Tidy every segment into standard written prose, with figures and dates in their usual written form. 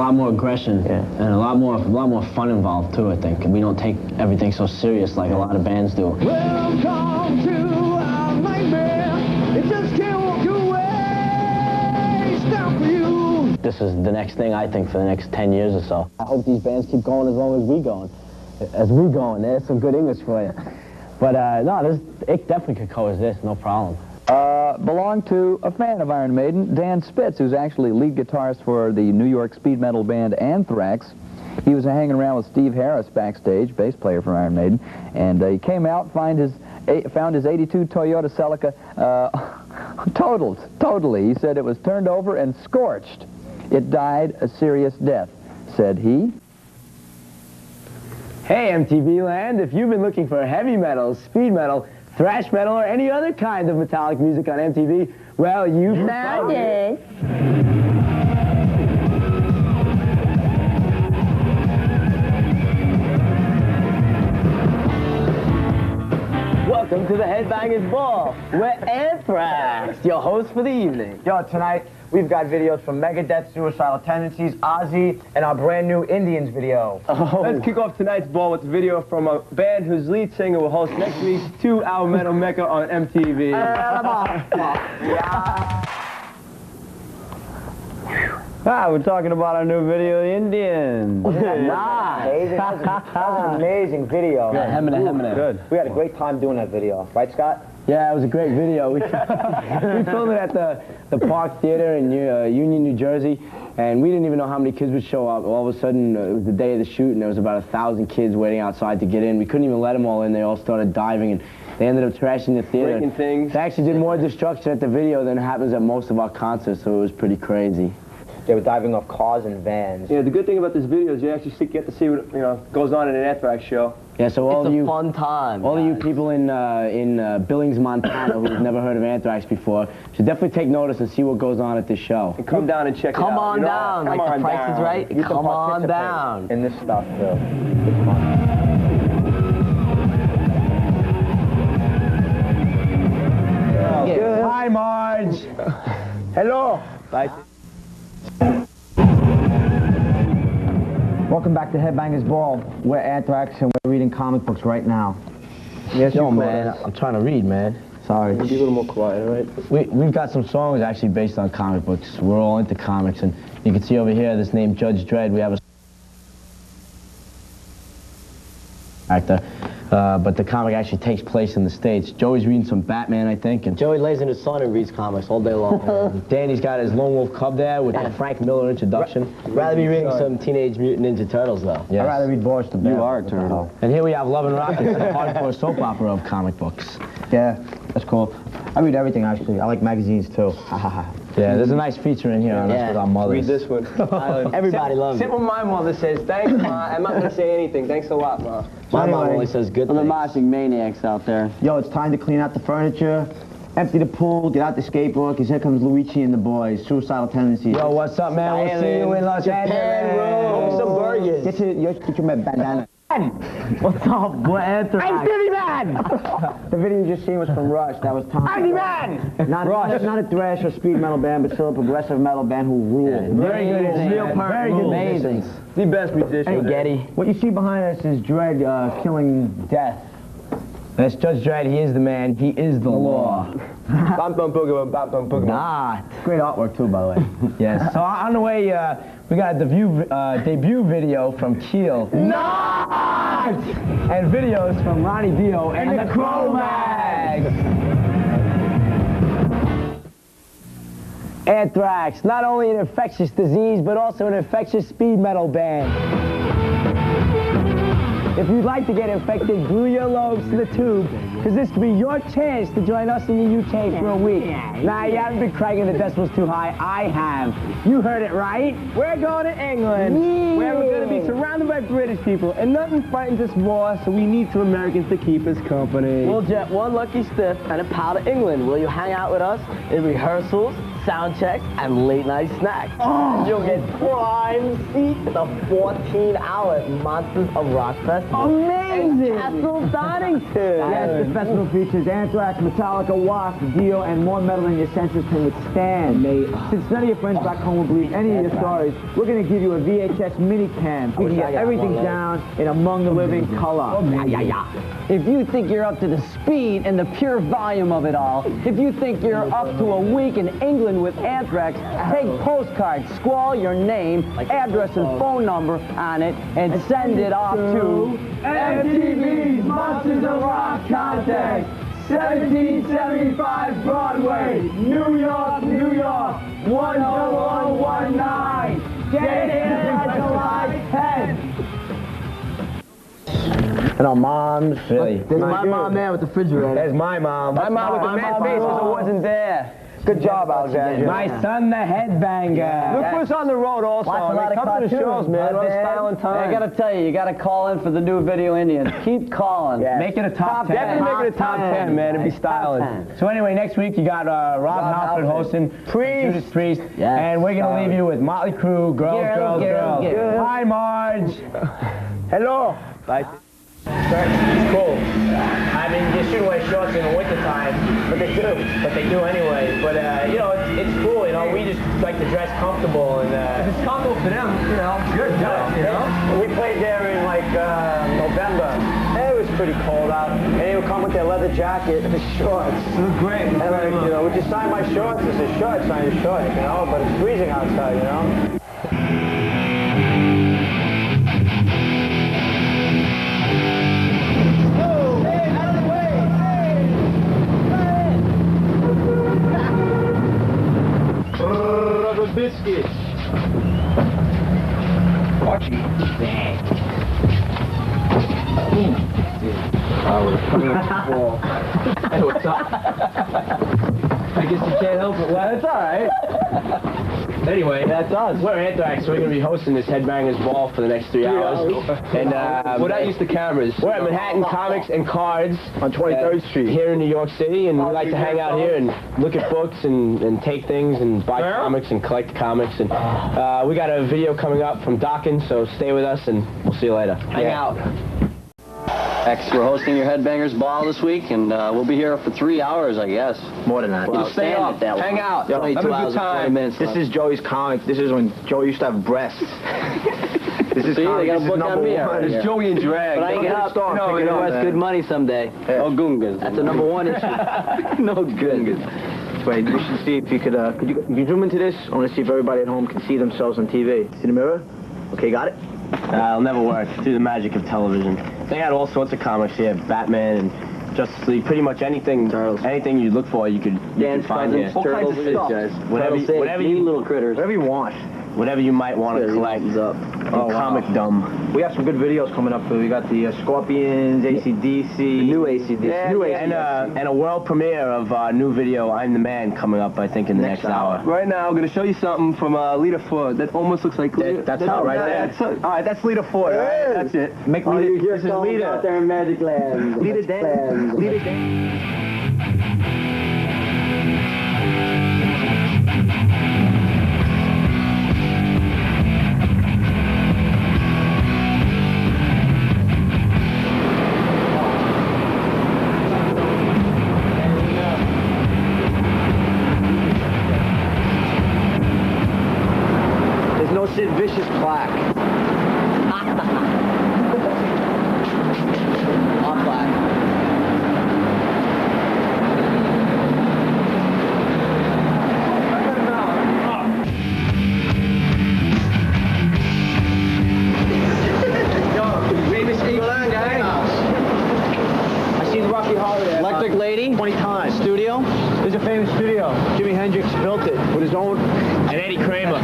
lot more aggression and a lot more fun involved too, I think. And we don't take everything so serious like a lot of bands do. Welcome to our nightmare. It just can't walk away. It's down for you. This is the next thing, I think, for the next 10 years or so. I hope these bands keep going as long as we going. There's some good English for you. But no, it definitely could coexist, no problem. Belonged to a fan of Iron Maiden, Dan Spitz, who's actually lead guitarist for the New York speed metal band Anthrax. He was hanging around with Steve Harris backstage, bass player for Iron Maiden, and he came out, found his '82 Toyota Celica totally. He said it was turned over and scorched. It died a serious death, said he. Hey, MTV land, if you've been looking for heavy metal, speed metal, thrash metal, or any other kind of metallic music on MTV, well, you found it. Welcome to the Headbangers Ball. We're Anthrax, your host for the evening. Yo, tonight we've got videos from Megadeth, Suicidal Tendencies, Ozzy, and our brand new Indians video. Let's kick off tonight's ball with a video from a band whose lead singer will host next week's 2-hour metal mecca on MTV. We're talking about our new video, The Indians. Nice. That was an amazing video. Good. We had a great time doing that video. Right, Scott? Yeah, it was a great video. We filmed it at the Park Theater in Union, New Jersey, and we didn't even know how many kids would show up. All of a sudden, it was the day of the shoot, and there was about 1,000 kids waiting outside to get in. We couldn't even let them all in. They all started diving, and they ended up trashing the theater. Breaking things. They actually did more destruction at the video than happens at most of our concerts, so it was pretty crazy. They were diving off cars and vans. Yeah, the good thing about this video is you actually get to see what goes on in an Anthrax show. Yeah, so all of you, fun time. all of you people in Billings, Montana, who've never heard of Anthrax before, should definitely take notice and see what goes on at this show. And come down and check it out. Come on down, like the price is right. You Come on down. in this stuff, too. It's fun. Hi, Marge. Hello. Bye. Welcome back to Headbangers Ball. We're Anthrax, and we're reading comic books right now. Yes, yo, man, I'm trying to read, man. Sorry. Be a little more quiet, all right? We've got some songs actually based on comic books. We're all into comics, and you can see over here this name Judge Dredd. We have a actor, but the comic actually takes place in the States. Joey's reading some Batman, I think, and Joey lays in his sun and reads comics all day long. Danny's got his Lone Wolf Cub there with the Frank Miller introduction. Rather be reading some Teenage Mutant Ninja Turtles, though. Yes. I'd rather read Boris the Bear. You are a turtle. And here we have Love and Rockets, the hardcore soap opera of comic books. Yeah, that's cool. I read everything, actually. I like magazines, too. Yeah, there's a nice feature in here on us with our mothers. Read this one. Everybody loves it. Sit with my mother says, thanks, Ma. I'm not going to say anything. Thanks a lot, Ma. My mom only says good For the things. moshing maniacs out there. Yo, it's time to clean out the furniture, empty the pool, get out the skateboard, because here comes Luigi and the boys, Suicidal Tendencies. Yo, what's up, man? We'll see you in Los Angeles. Some burgers. Get your bandana. What's up? We're Anthrax. I'm Billy Man! The video you just seen was from Rush. That was Tom. Billy Man! Not a thrash or speed metal band, but still a progressive metal band who ruled. Very good. Very good. Amazing. The best musician. Hey, Getty. What you see behind us is Dredd killing death. That's Judge Dredd. He is the man. He is the law. Bam, bam, boogeyman, bam, bam, boogeyman. Not. Great artwork, too, by the way. Yes. So on the way, we got the debut video from Keel. Not! And videos from Ronnie Dio and the Cro-Mags. Anthrax, not only an infectious disease, but also an infectious speed metal band. If you'd like to get infected, glue your lobes to the tube, because this could be your chance to join us in the UK for a week. Nah, you haven't been cranking the decibels too high. I have. You heard it right. We're going to England, where we're going to be surrounded by British people, and nothing frightens us more, so we need some Americans to keep us company. We'll jet one lucky stiff and a pal to England. Will you hang out with us in rehearsals, sound checks, and late night snacks? You'll get prime seat at the 14-hour Monsters of Rock Fest Festival. Amazing! In Castle Donington. Yes, the festival features Anthrax, Metallica, Wasp, Dio, and more metal than your senses can withstand. Since none of your friends back home will believe any of your stories, we're going to give you a VHS mini cam. We can get everything down in Among the Living color. If you think you're up to the speed and the pure volume of it all, if you think you're up to a week in England with Anthrax, take postcards, scrawl your name, address and phone number on it, and send it off to MTV's Monsters of Rock contest, 1775 Broadway, New York, New York, 10019. Get it in by July 10th. And our moms. Really? There's my mom there with the refrigerator. There's my mom. My mom with the man's face because I wasn't there. Good job, Alexander. My son, the headbanger. Look who's on the road also. Watch a lot of Come to the cartoons, shows, man. Run man. Style and Time. I gotta tell you gotta call in for the new Video Indians. Keep calling. Make it a top 10. Definitely make it a top 10, man. It'd be styling. So anyway, next week you got Rob Halford hosting, Judas Priest, Yes. and we're going to leave you with Motley Crue, Girls. Hi, Marge. Hello. Bye. It's cool. I mean, you shouldn't wear shorts in the wintertime, but they do anyway. But, you know, it's cool, you know, we just like to dress comfortable. And if it's comfortable for them, you know, good, you know? We played there in like November. It was pretty cold out, and they would come with their leather jacket and shorts. It was great. And like, you know, would you sign my shorts? It's a shirt, sign your short, you know, but it's freezing outside, you know? Biscuits. Archie. Hey, what's up? I guess you can't help it. Well, it's all right. Anyway, that's us. We're Anthrax. We're going to be hosting this Headbangers Ball for the next 3 hours. And we're not used to cameras. We're at Manhattan Comics and Cards on 23rd Street here in New York City, and we like to hang out here and look at books and take things and buy comics and collect comics. And we got a video coming up from Dawkins, so stay with us, and we'll see you later. Hang out. We're hosting your Headbangers Ball this week, and we'll be here for 3 hours, I guess. More than that. We'll stay up, hang out. Yo, Only have 2 a good hours and 40 time. minutes This left. is Joey's comic. This is when Joey used to have breasts. This is See, comic. they got a This is book number on me one. already. It's Joey and Drag. But I ain't up. No, You know, that's good money someday. Yeah. Oh, Goongas. That's a #1 issue. No Goongas. Wait, we should see if you could you zoom into this? I want to see if everybody at home can see themselves on TV. See the mirror? Okay, got it? It'll never work through the magic of television. They had all sorts of comics here, Batman and Justice League, pretty much anything you look for, you could find here. All kinds of stuff. Whatever you little critters. Whatever you want. Whatever you might want to collect. Comic dumb. We have some good videos coming up. We got the Scorpions, AC/DC. The new AC/DC. And a world premiere of our new video, I'm the Man, coming up, I think, in the next hour. Right now, I'm going to show you something from Lita Ford. That almost looks like Lita. That's how, right there. All right, that's Lita Ford. All right, that's it. Make me This is Lita. Out there in Magic Land. Lita dance. Lita dance. No Sid Vicious plaque. On plaque. I seen Rocky Horror there. Electric Lady. 20 times. Studio. There's a famous studio. Jimi Hendrix built it with his own. And Eddie Kramer.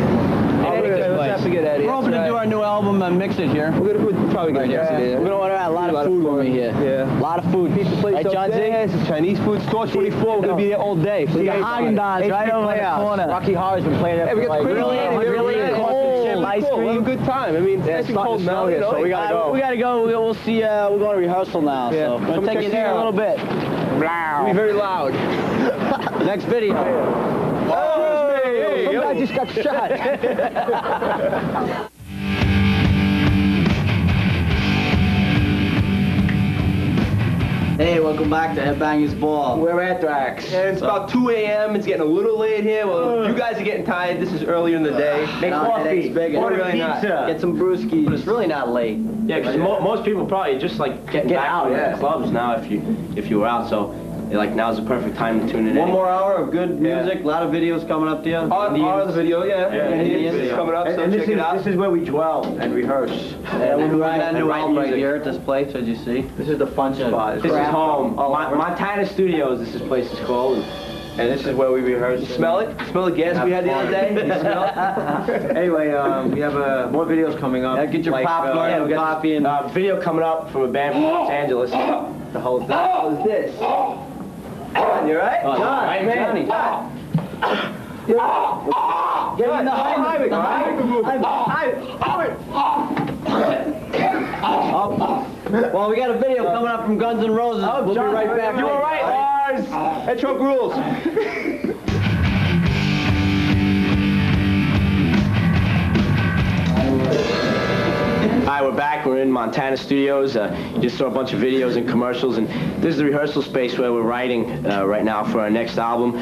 Let's have to get Eddie. We're hoping to do our new album and mix it here. We'll probably get We're going to order a lot of food for me here. Yeah. A lot of food. Pizza place right, John Z? It's a Chinese food store, 24. We're going to be there all day. We got Haagen-Dazs right over the corner. Rocky Horror's been playing there We for got like really cold ice We'll have a cream. good time. I mean, it's cold now, here, so we gotta go. We got to go. We'll see. We're going to rehearsal now. Yeah. So we're going Come to take check you it there a out. little bit. It'll be very loud. Next video. Some guy just got shot. Hey, welcome back to Headbangers Ball. We're Anthrax. And it's about 2 a.m. It's getting a little late here. Well, you guys are getting tired. This is earlier in the day. Make coffee. Order really not. Get some brewskis. But it's really not late. Yeah, because most people probably just like getting back out from the clubs now if you were out. So like now's the perfect time to tune in. One more hour of good music. A lot of videos coming up to you. All the video, Indians videos coming up. So And check it out. this is where we dwell and rehearse. And we're doing a new album right music. here at this place, as you see. This is the fun spot. This is home. Montana Studios. This place is called. And this is where we rehearse. Smell it? Smell the gas we had the other day? You smell it? Anyway, we have more videos coming up. Yeah, get your popcorn and coffee and video coming up from a band from Los Angeles. The whole thing. How's this? You right? John, right, man. Johnny. Give him the Heimlich. Well, we got a video coming up from Guns N' Roses. We'll be right back. You all right, Lars? That truck rules. Hi, we're back. We're in Montana Studios. You just saw a bunch of videos and commercials, and this is the rehearsal space where we're writing right now for our next album.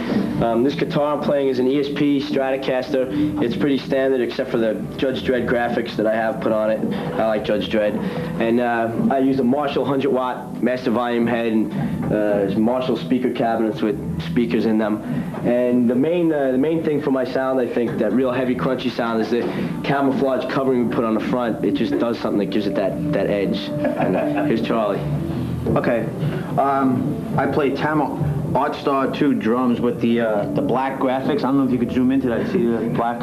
This guitar I'm playing is an ESP Stratocaster. It's pretty standard except for the Judge Dredd graphics that I have put on it. I like Judge Dredd. And I use a Marshall 100-watt master volume head and Marshall speaker cabinets with speakers in them. And the main thing for my sound, I think, that real heavy crunchy sound is the camouflage covering we put on the front. It just does something that gives it that edge. And here's Charlie. Okay, I play Art Star 2 drums with the black graphics. I don't know if you could zoom into that. See the black?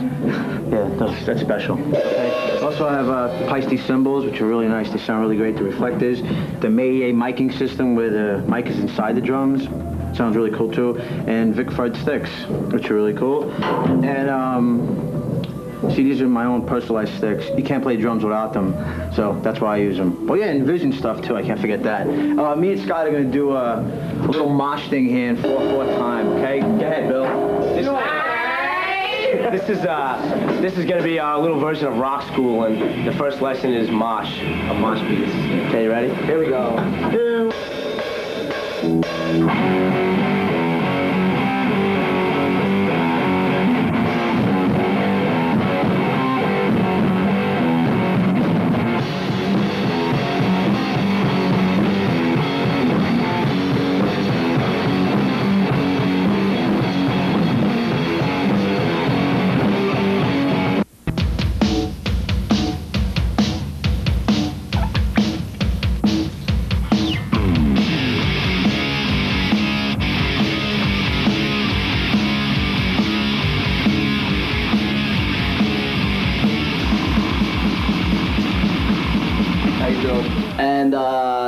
Yeah, that's special. Okay. Also, I have Peisty cymbals, which are really nice. They sound really great. The reflectors, the Mayay miking system where the mic is inside the drums. Sounds really cool too. And Vic Fred sticks, which are really cool. And see, these are my own personalized sticks. You can't play drums without them, so that's why I use them. Oh yeah, and Vision stuff too, I can't forget that. Me and Scott are gonna do a little mosh thing here in 4/4 time, okay? Go ahead, Bill. This is gonna be our little version of rock school, and the first lesson is mosh, a mosh piece. Okay, you ready? Here we go. And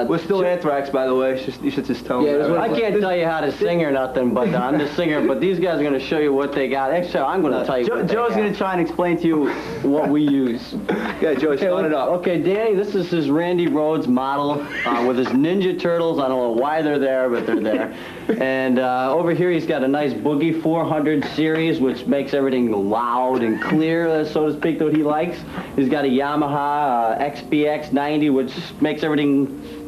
We're still Anthrax, by the way. You should just tell them. I can't tell you how to sing or nothing, but I'm the singer. But these guys are going to show you what they got. Actually, I'm going to tell you. Joe's going to try and explain to you what we use. Yeah, Joe, start it up. Okay, Danny, this is his Randy Rhoads model with his Ninja Turtles. I don't know why they're there, but they're there. And over here, he's got a nice Boogie 400 series, which makes everything loud and clear, so to speak, that he likes. He's got a Yamaha XBX 90, which makes everything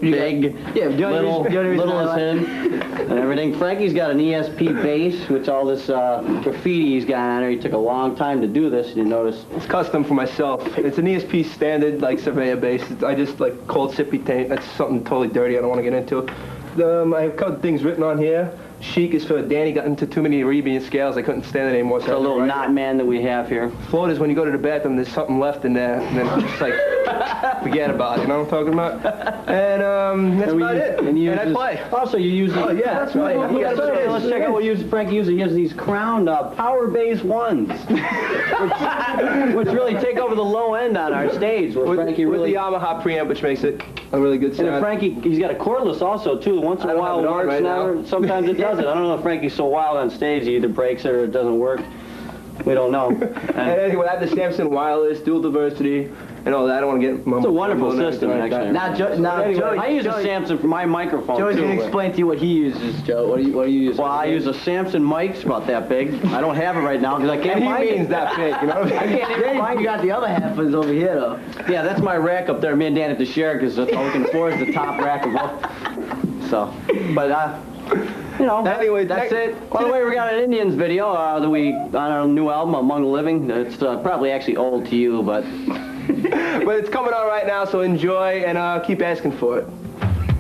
big, little as him, and everything. Frankie's got an ESP bass, which all this graffiti he's got on there. He took a long time to do this, you notice. It's custom for myself. It's an ESP standard, like Surveyor bass. I just like cold sippy tape. That's something totally dirty I don't want to get into. I have a couple things written on here. Chic is for Danny got into too many Arabian scales. I couldn't stand it anymore. It's a little knot man that we have here. Float is when you go to the bathroom, there's something left in there, and then just like forget about it. You know what I'm talking about? And that's about it. And I play. Also, you use. Oh yeah, that's right. Let's check out what Frankie uses. He has these Crown Power Bass ones, which really take over the low end on our stage. With the Yamaha preamp, which makes it a really good sound. And Frankie, he's got a cordless also too. Once in a while it works. Right sometimes it doesn't. I don't know if Frankie's so wild on stage he either breaks it or it doesn't work. We don't know. And anyway, I have the Samson wireless, dual diversity, and all that. I don't want to get my. It's a wonderful system, actually. Now, Joey, I use a Samson for my microphone, Joey's too. going to explain to you what he uses, Joe. What do you use? Well, I use a Samson mic. It's about that big. I don't have it right now because I can't find it. He means that big, you know? I can't even find You got the other half is over here, though. Yeah, that's my rack up there. Me and Dan have to share because that's all we can afford is the top rack of all. So, but, you know, Anyway, that's it. By the way, we got an Indians video that we, on our new album, Among the Living. It's probably actually old to you, but... but it's coming out right now, so enjoy and keep asking for it.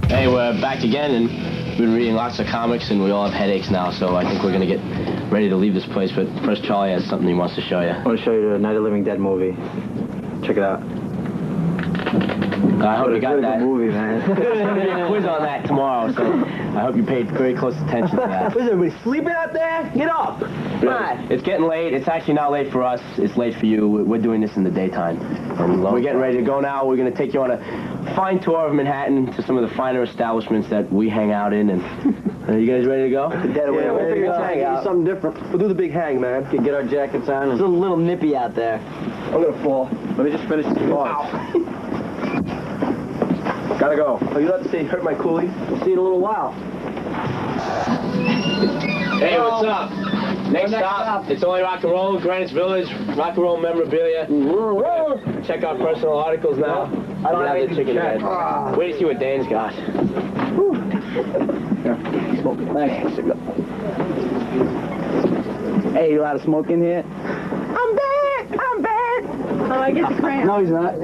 Hey, we're back again, and we've been reading lots of comics, and we all have headaches now, so I think we're going to get ready to leave this place. But first, Charlie has something he wants to show you. I want to show you the Night of the Living Dead movie. Check it out. I hope you got that. Movie, man. There's going to be a quiz on that tomorrow, so I hope you paid very close attention to that. Is everybody sleeping out there? Get up. Come on. It's getting late. It's actually not late for us. It's late for you. We're doing this in the daytime. And we're getting ready to go now. We're going to take you on a fine tour of Manhattan to some of the finer establishments that we hang out in. And are you guys ready to go? Dead away. Yeah, we'll figure hang out. Something different. We'll do the big hang, man. Get our jackets on. It's a little nippy out there. I'm going to fall. Let me just finish this cards. Gotta go. Oh, you let to say hurt my coolie? We'll see you in a little while. Hey, what's up? Next stop, it's only rock and roll, Greenwich Village, rock and roll memorabilia. Check out personal articles now. I don't have the chicken head. Wait to see what Dan's got. Thanks. Hey, you allowed to smoke in here? I'm back! I'm back! Oh, I get the cramp. No, he's not.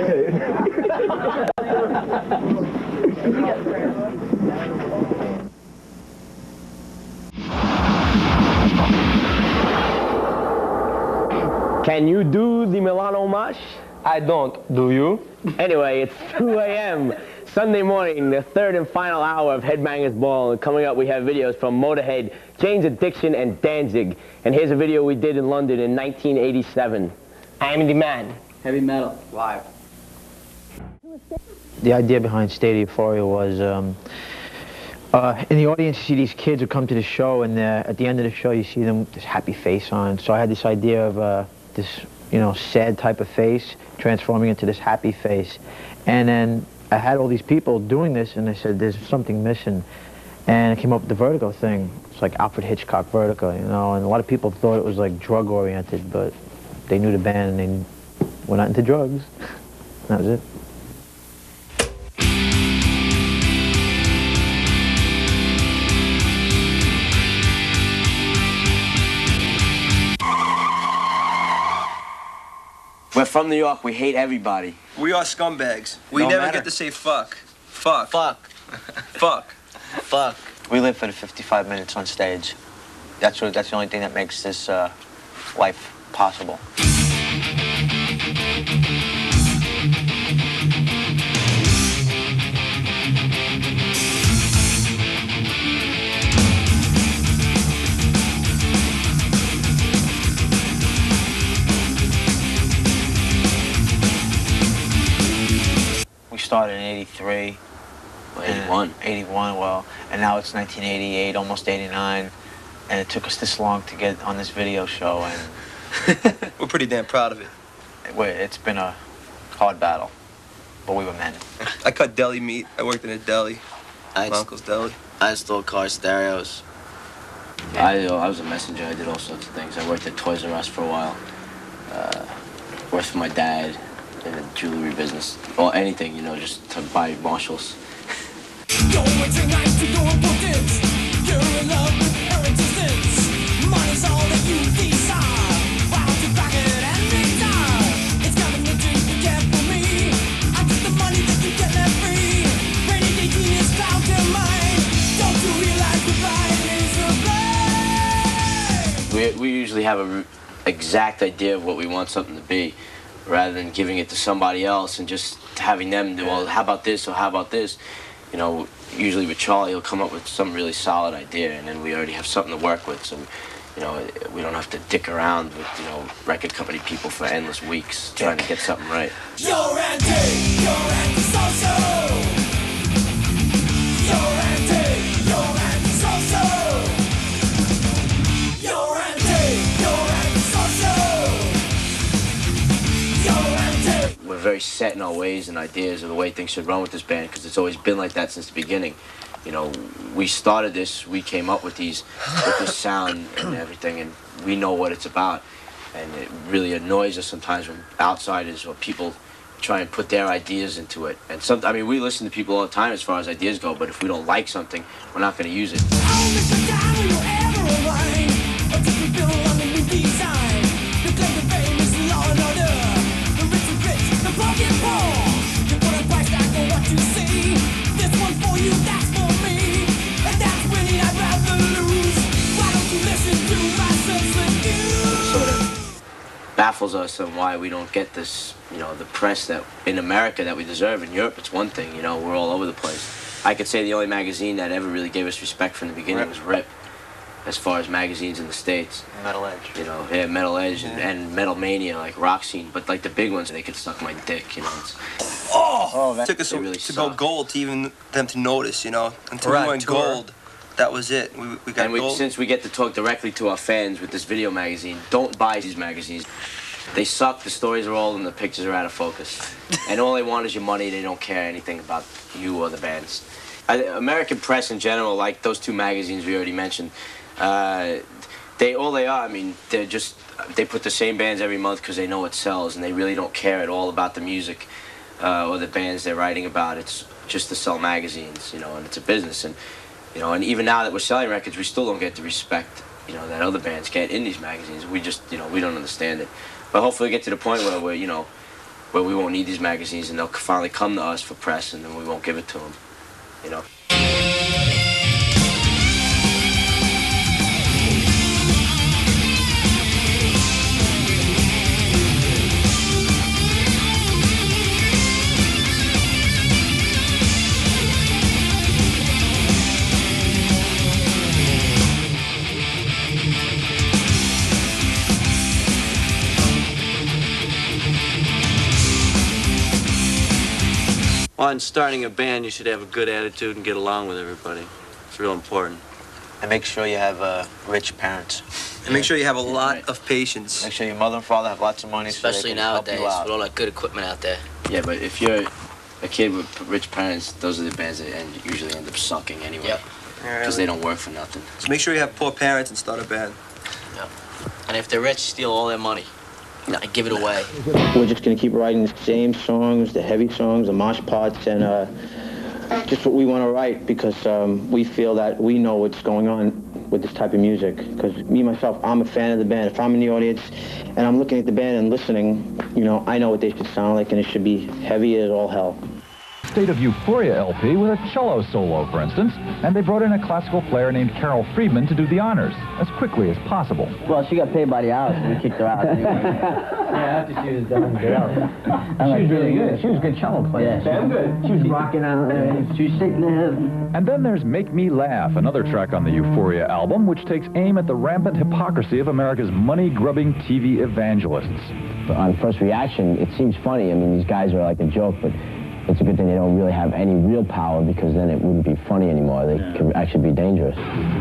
Can you do the Milano Mash? I don't. Do you? Anyway, it's 2 a.m. Sunday morning, the third and final hour of Headbangers Ball. And coming up, we have videos from Motorhead, Jane's Addiction, and Danzig. And here's a video we did in London in 1987. I'm the man. Heavy metal. Live. The idea behind State of Euphoria was, in the audience, you see these kids who come to the show, and at the end of the show, you see them with this happy face on. So I had this idea of this, you know, sad type of face transforming into this happy face. And then I had all these people doing this, and I said, there's something missing. And I came up with the Vertigo thing. It's like Alfred Hitchcock Vertigo, you know, and a lot of people thought it was like drug-oriented, but they knew the band, and they were not into drugs. That was it. We're from New York. We hate everybody. We are scumbags. We Don't never matter. get to say fuck. Fuck. Fuck. Fuck. Fuck. We live for the 55 minutes on stage. That's the only thing that makes this life possible. We started in 83. 81. 81, well, and now it's 1988, almost 89, and it took us this long to get on this video show, and We're pretty damn proud of it. it's been a hard battle, but we were men. I cut deli meat. I worked in a deli. I My uncle's deli. installed car stereos. I was a messenger. I did all sorts of things. I worked at Toys R Us for a while. Worked for my dad in the jewelry business. Or anything, you know, just to buy Marshalls. We usually have a exact idea of what we want something to be, rather than giving it to somebody else and just having them do, well, how about this or how about this? You know, usually with Charlie, he'll come up with some really solid idea, and then we already have something to work with, so, you know, we don't have to dick around with, you know, record company people for endless weeks trying to get something right. You're anti-social. You're anti-social. You're anti-social. You're anti. We're very set in our ways and ideas of the way things should run with this band, because it's always been like that since the beginning. You know, we started this, we came up with this sound and everything, and we know what it's about. And it really annoys us sometimes when outsiders or people try and put their ideas into it. And I mean, we listen to people all the time as far as ideas go, but if we don't like something, we're not going to use it. Baffles us on why we don't get this, you know, the press that in America that we deserve. In Europe, it's one thing, you know, we're all over the place. I could say the only magazine that ever really gave us respect from the beginning was Rip, as far as magazines in the States. Metal Edge. You know, yeah, Metal Edge and Metal Mania, like Rock Scene, but like the big ones, they could suck my dick, you know. It took us to go gold to even them to notice, you know. Until we went gold, that was it. We got gold. Since we get to talk directly to our fans with this video magazine, don't buy these magazines. They suck, the stories are old, and the pictures are out of focus. And all they want is your money, they don't care anything about you or the bands. American press in general, like those two magazines we already mentioned, all they are, I mean, they put the same bands every month because they know it sells, and they really don't care at all about the music or the bands they're writing about. It's just to sell magazines, you know, and it's a business. And, you know, and even now that we're selling records, we still don't get the respect, you know, that other bands get in these magazines. We just, you know, we don't understand it. But hopefully get to the point where we're, you know, where we won't need these magazines and they'll finally come to us for press, and then we won't give it to them, you know. On starting a band, you should have a good attitude and get along with everybody. It's real important. And make sure you have rich parents. And make sure you have a lot of patience. Make sure your mother and father have lots of money. Especially so they can nowadays, help you out. with all that good equipment out there. Yeah, but if you're a kid with rich parents, those are the bands that usually end up sucking anyway. Yep. Because they don't work for nothing. So make sure you have poor parents and start a band. Yep. And if they're rich, steal all their money. And give it away. We're just going to keep writing the same songs, the heavy songs, the mosh parts, and just what we want to write, because we feel that we know what's going on with this type of music. Because me, myself, I'm a fan of the band. If I'm in the audience and I'm looking at the band and listening, you know, I know what they should sound like, and it should be heavy as all hell. State of Euphoria LP with a cello solo, for instance, and they brought in a classical player named Carol Friedman to do the honors as quickly as possible. Well, she got paid by the hour, so we kicked her out anyway. Yeah, after she was done, get out. She was really good. She was a good cello player. Yeah, damn good. She was rocking out there. She was shaking her head. And then there's Make Me Laugh, another track on the Euphoria album, which takes aim at the rampant hypocrisy of America's money-grubbing TV evangelists. But on first reaction, it seems funny. I mean, these guys are like a joke, but it's a good thing they don't really have any real power, because then it wouldn't be funny anymore. They could actually be dangerous.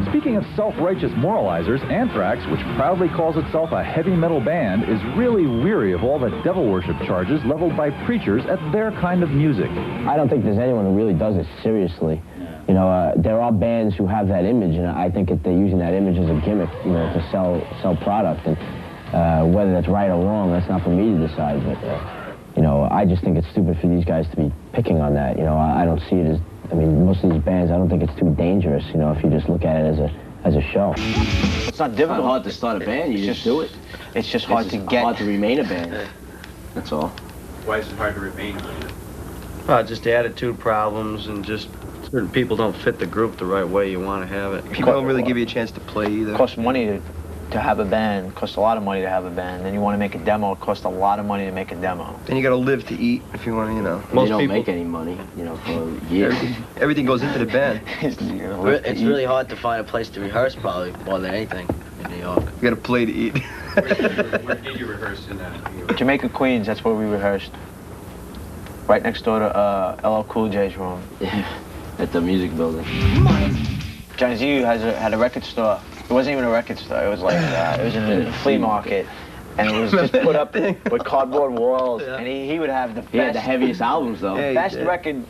Speaking of self-righteous moralizers, Anthrax, which proudly calls itself a heavy metal band, is really weary of all the devil worship charges leveled by preachers at their kind of music. I don't think there's anyone who really does it seriously. You know, there are bands who have that image, and I think that they're using that image as a gimmick, you know, to sell product. And whether that's right or wrong, that's not for me to decide. But you know, I just think it's stupid for these guys to be picking on that. You know, I don't see it as, I mean, most of these bands, I don't think it's too dangerous, you know, if you just look at it as a show. It's not difficult. It's not hard to start a band, you just do it. It's just hard to get. Hard to remain a band. That's all. Why is it hard to remain a band? Well, just attitude problems, and just certain people don't fit the group the right way you want to have it. People don't really give you a chance to play either. It costs money to have a band. It costs a lot of money to have a band. Then you want to make a demo, it costs a lot of money to make a demo. Then you got to live to eat if you want to, you know. Most people don't make any money, you know, for years. Everything goes into the band. It's really hard to find a place to rehearse, probably, more than anything in New York. You got to play to eat. Where did you rehearse in that? Jamaica, Queens, that's where we rehearsed. Right next door to LL Cool J's room. Yeah, at the music building. Johnny Z had a record store. It wasn't even a record store. It was like, it was in a flea market. and it was just put up with cardboard walls, and he would have the best... He had the heaviest albums, though. The best record,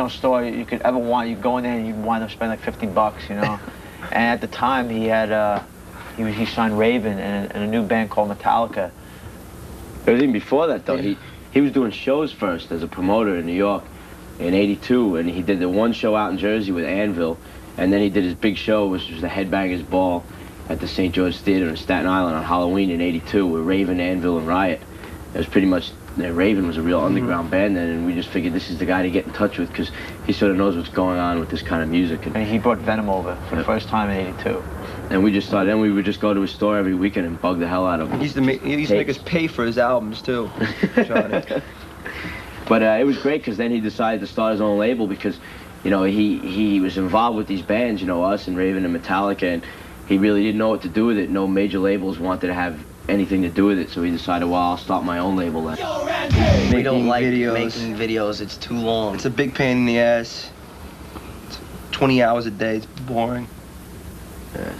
store you could ever want. You'd go in there and you'd wind up spending like $50, And at the time, he had, he signed Raven and a new band called Metallica. It was even before that, though. He was doing shows first as a promoter in New York in '82, and he did the one show out in Jersey with Anvil, and then he did his big show, which was the Headbangers Ball at the St. George Theater in Staten Island on Halloween in '82 with Raven, Anvil, and Riot. It was pretty much, Raven was a real underground band then, and we just figured this is the guy to get in touch with because he sort of knows what's going on with this kind of music. And he brought Venom over for the first time in '82. And we just started, then we would just go to his store every weekend and bug the hell out of him. He used to make us pay for his albums, too. But it was great because then he decided to start his own label because, he was involved with these bands, us and Raven and Metallica, and he really didn't know what to do with it. No major labels wanted to have anything to do with it, so he decided, well, I'll start my own label then. We don't like making videos. It's too long. It's a big pain in the ass. It's 20 hours a day. It's boring. Yeah.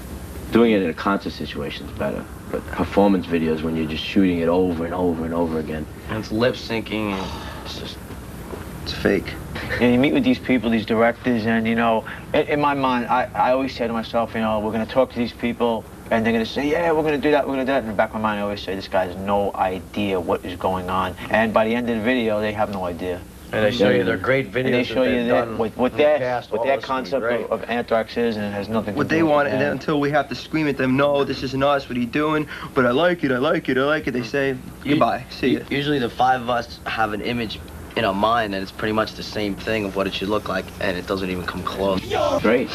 Doing it in a concert situation is better, but performance videos when you're just shooting it over and over and over again. And it's lip syncing, and it's fake. And you meet with these people, these directors, and in my mind, I always say to myself, we're going to talk to these people, and they're going to say, yeah, we're going to do that, we're going to do that. In the back of my mind, I always say, this guy has no idea what is going on. And by the end of the video, they have no idea. And they show you their great videos. And they show you what their concept of Anthrax is, and it has nothing to do with what they want, and then until we have to scream at them, no, this isn't us, what are you doing? But I like it, I like it, I like it. They say, goodbye, see ya. Usually the five of us have an image in our mind, and it's pretty much the same thing of what it should look like, and it doesn't even come close. Great.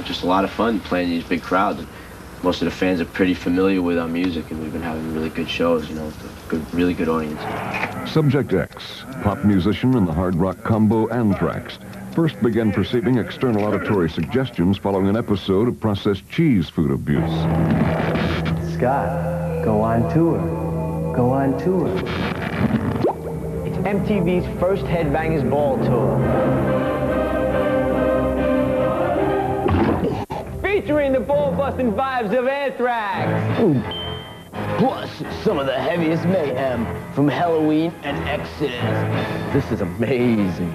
Just a lot of fun playing these big crowds. Most of the fans are pretty familiar with our music, and we've been having really good shows, with a really good audience. Subject X, pop musician in the hard rock combo Anthrax, first began perceiving external auditory suggestions following an episode of processed cheese food abuse. Scott, go on tour. Go on tour. It's MTV's first Headbangers Ball tour. Featuring the ball-busting vibes of Anthrax. Plus, some of the heaviest mayhem from Halloween and Exodus. This is amazing.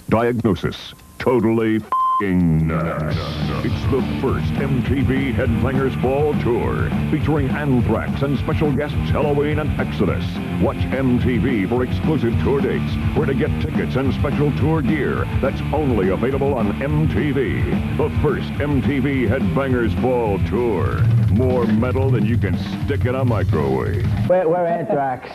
Diagnosis, totally f***ing nuts. It's the first MTV Headbangers Ball Tour, featuring Anthrax and special guests Halloween and Exodus. Watch MTV for exclusive tour dates, where to get tickets and special tour gear that's only available on MTV. The first MTV Headbangers Ball Tour. More metal than you can stick in a microwave. We're Anthrax.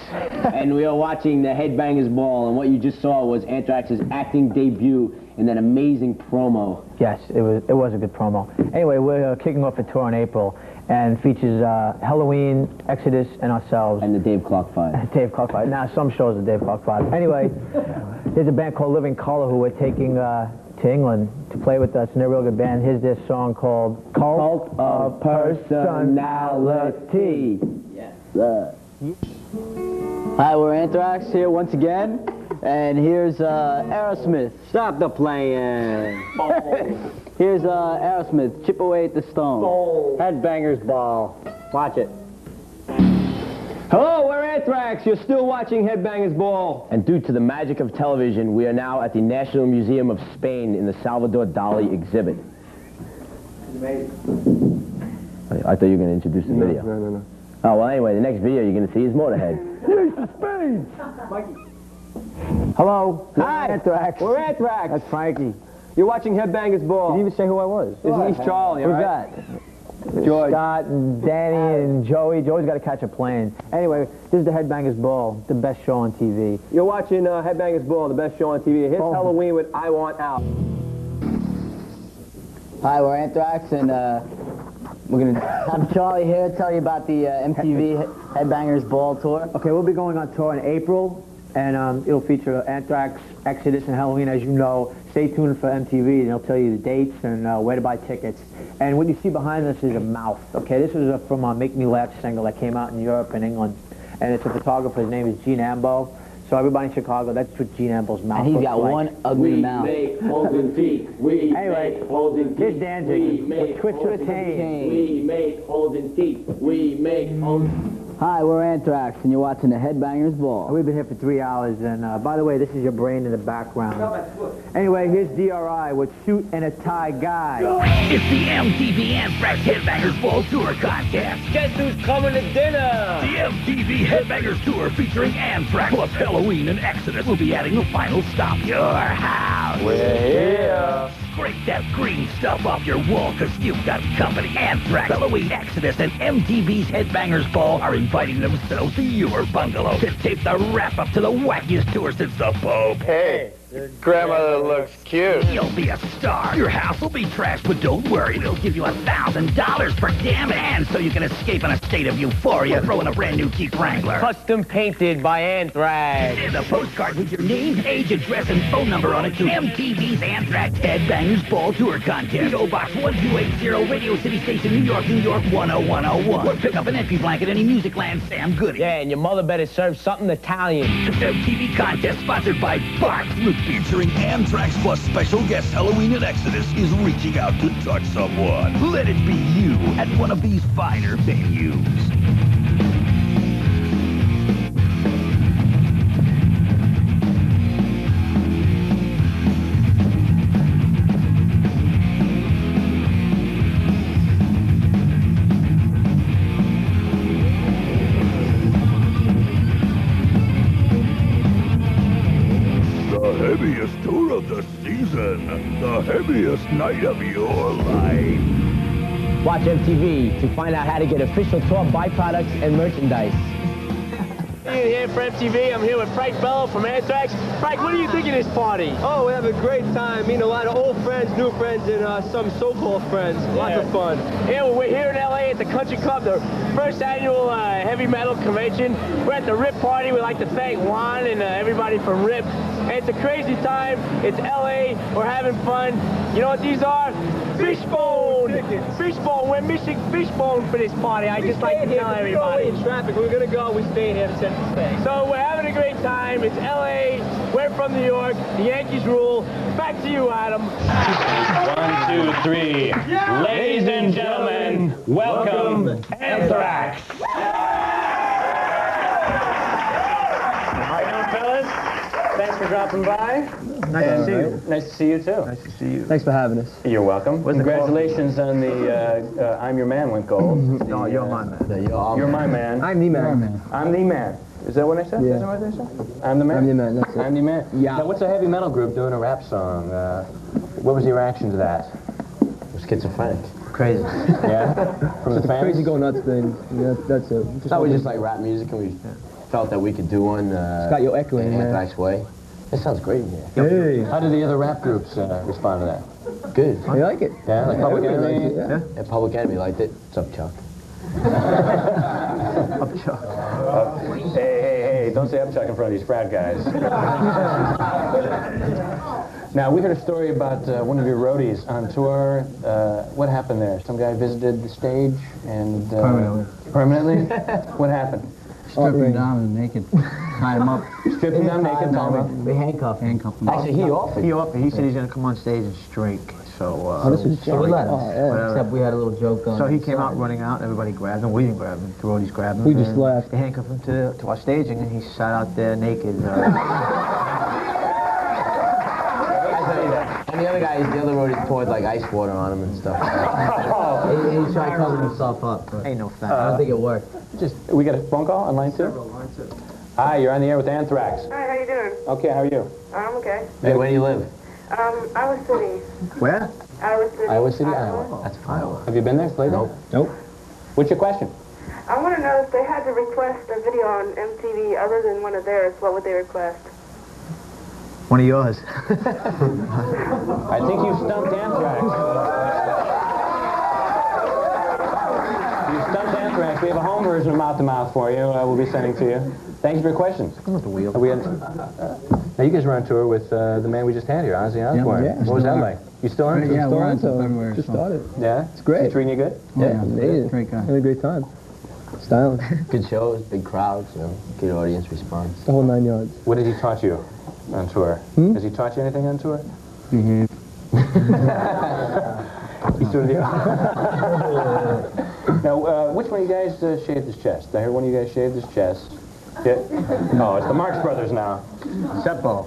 And we are watching the Headbangers Ball, and what you just saw was Anthrax's acting debut in that amazing promo. Yes, it was a good promo. Anyway, we're kicking off a tour in April, and features Halloween, Exodus, and ourselves. And the Dave Clark 5. Dave Clark 5. Now, some shows are Dave Clark 5. Anyway, there's a band called Living Colour who we're taking to England to play with us, and they're a real good band. Here's this song called Cult of Personality. Yes, sir. Hi, we're Anthrax here once again. And here's Aerosmith. Stop the playing. Here's Aerosmith. Chip Away at the Stone. Headbangers Ball. Watch it. Hello, we're Anthrax. You're still watching Headbangers Ball. And due to the magic of television, we are now at the National Museum of Spain in the Salvador Dali exhibit. I thought you were going to introduce the video. No. Oh, well, anyway, the next video you're going to see is Motorhead. Here's to Spain. Mikey. Hello. Hi. Anthrax. We're Anthrax. That's Frankie. You're watching Headbangers Ball. You didn't even say who I was. This is Charlie, all right? Who's that? George. Scott and Danny and Joey. Joey's got to catch a plane. Anyway, this is the Headbangers Ball, the best show on TV. You're watching Headbangers Ball, the best show on TV. Here's Halloween with I Want Out. Hi, we're Anthrax, and we're going to have Charlie here tell you about the MTV Headbangers Ball Tour. Okay, we'll be going on tour in April, and it'll feature Anthrax, Exodus, and Halloween, as you know. Stay tuned for MTV, and they'll tell you the dates and where to buy tickets. And what you see behind us is a mouth. Okay, this is from a Make Me Laugh single that came out in Europe and England. And it's a photographer. His name is Gene Ambo. So everybody in Chicago, that's what Gene Ambo's mouth and he's looks got like. one ugly mouth. Anyway, here's Danzig with Twisted Pain. We make holes in teeth. We make holes. Hi, we're Anthrax, and you're watching the Headbangers Ball. We've been here for 3 hours, and by the way, this is your brain in the background. Anyway, here's DRI with Shoot and a Tie Guy. It's the MTV Anthrax Headbangers Ball Tour contest. Guess who's coming to dinner? The MTV Headbangers Tour featuring Anthrax plus Halloween and Exodus will be adding the final stop, your house. We're here. Scrape that green stuff off your wall, because you've got company. Anthrax, Halloween, Exodus, and MTV's Headbangers Ball are inviting themselves to your bungalow to tape the wrap-up to the wackiest tour since the Pope. Hey, your grandmother looks cute. You'll be a star. Your house will be trashed, but don't worry. We'll give you $1,000 for damage. And so you can escape in a state of euphoria, throw in a brand new Jeep Wrangler. Custom painted by Anthrax. And a postcard with your name, age, address, and phone number on it to MTV's Anthrax Headbangers Ball Tour Contest. P.O. Box 1280, Radio City Station, New York, 10101. Or pick up an entry blanket at any Music Land Sam Goody. Yeah, and your mother better serve something Italian. The MTV contest sponsored by Box. Featuring Anthrax plus special guest Halloween and Exodus is reaching out to touch someone. Let it be you at one of these finer venues. Heaviest tour of the season, the heaviest night of your life. Watch MTV to find out how to get official tour byproducts and merchandise. You're here for MTV. I'm here with Frank Bello from Anthrax. Frank, what do you think of this party? Oh, we're having a great time. Meeting a lot of old friends, new friends, and some so-called friends. Lots of fun. Yeah, well, we're here in LA at the Country Club, the first annual heavy metal convention. We're at the RIP party. We'd like to thank Juan and everybody from RIP. And it's a crazy time. It's LA. We're having fun. You know what these are? Fishbone. Fishbone. We're missing Fishbone for this party. I just like to tell everybody. In traffic. We're gonna go. We're staying here to set the stage. So we're having a great time. It's LA. We're from New York. The Yankees rule. Back to you, Adam. 1, 2, 3. Ladies and gentlemen, welcome Anthrax. How you doing, fellas? Thanks for dropping by. Nice to see you. Nice to see you, too. Nice to see you. Thanks for having us. You're welcome. Congratulations on the I'm Your Man went gold. No, you're my man. You're my man. I'm the man. I'm the man. Is that what I said? Yeah. Is that what I said? I'm the man? I'm the man, that's it. I'm the man. Yeah. Now, what's a heavy metal group doing a rap song? What was your reaction to that? It was schizophrenic. Crazy. Yeah? From the It's a fans? crazy go nuts thing. Yeah, that's it. Thought we just like rap music, and we felt that we could do one It's got your echo in an there. Anthrax way. That sounds great in here. Hey. How did the other rap groups respond to that? Good. You like it? Yeah, like Public Everybody Enemy? likes it, Yeah, Public Enemy liked it. What's up, Chuck? Hey, don't say Upchuck in front of these frat guys. Now, we heard a story about one of your roadies on tour. What happened there? Some guy visited the stage and... Permanently. Permanently? What happened? Stripped him down and naked. Tie him up. Stripped him down naked, tie him up. We handcuffed him. Actually, he offered. He offered. He said he's going to come on stage and strike. So, this is so we let him. yeah. Except we had a little joke on. So he came out running out, everybody grabbed him. We didn't grab him. The roadies grabbed him. We just and left. They handcuffed him to our staging, and he sat out there naked. And the other guys, the other roadies poured like ice water on him and stuff. He tried covering himself up. But Ain't no fun. I don't think it worked. We got a phone call on line 2? Hi, you're on the air with Anthrax. Hi, how you doing? Okay, how are you? I'm okay. Hey, where do you live? Iowa City. Where? Iowa City. Iowa City, Iowa. That's Iowa. Have you been there lately? Nope. What's your question? I want to know if they had to request a video on MTV other than one of theirs, what would they request? One of yours. I think you stumped Anthrax. You stumped Anthrax. We have a home version of Mouth to Mouth for you. We'll be sending to you. Thanks for your questions. Come with the wheel. Now you guys were on tour with the man we just had here, Ozzy Osbourne. Yeah. What was that like? You still on? Yeah, we're on still February. Just started. Yeah? It's great. Is he treating you good? Yeah, amazing. Great guy. Had a great time. Styling. Good shows, big crowds, good audience response. The whole 9 yards. What has he taught you on tour? Has he taught you anything on tour? Behave. He's doing the... Now, which one of you guys shaved his chest? I heard one of you guys shaved his chest. Yeah. Oh, it's the Marx Brothers now. Seppo.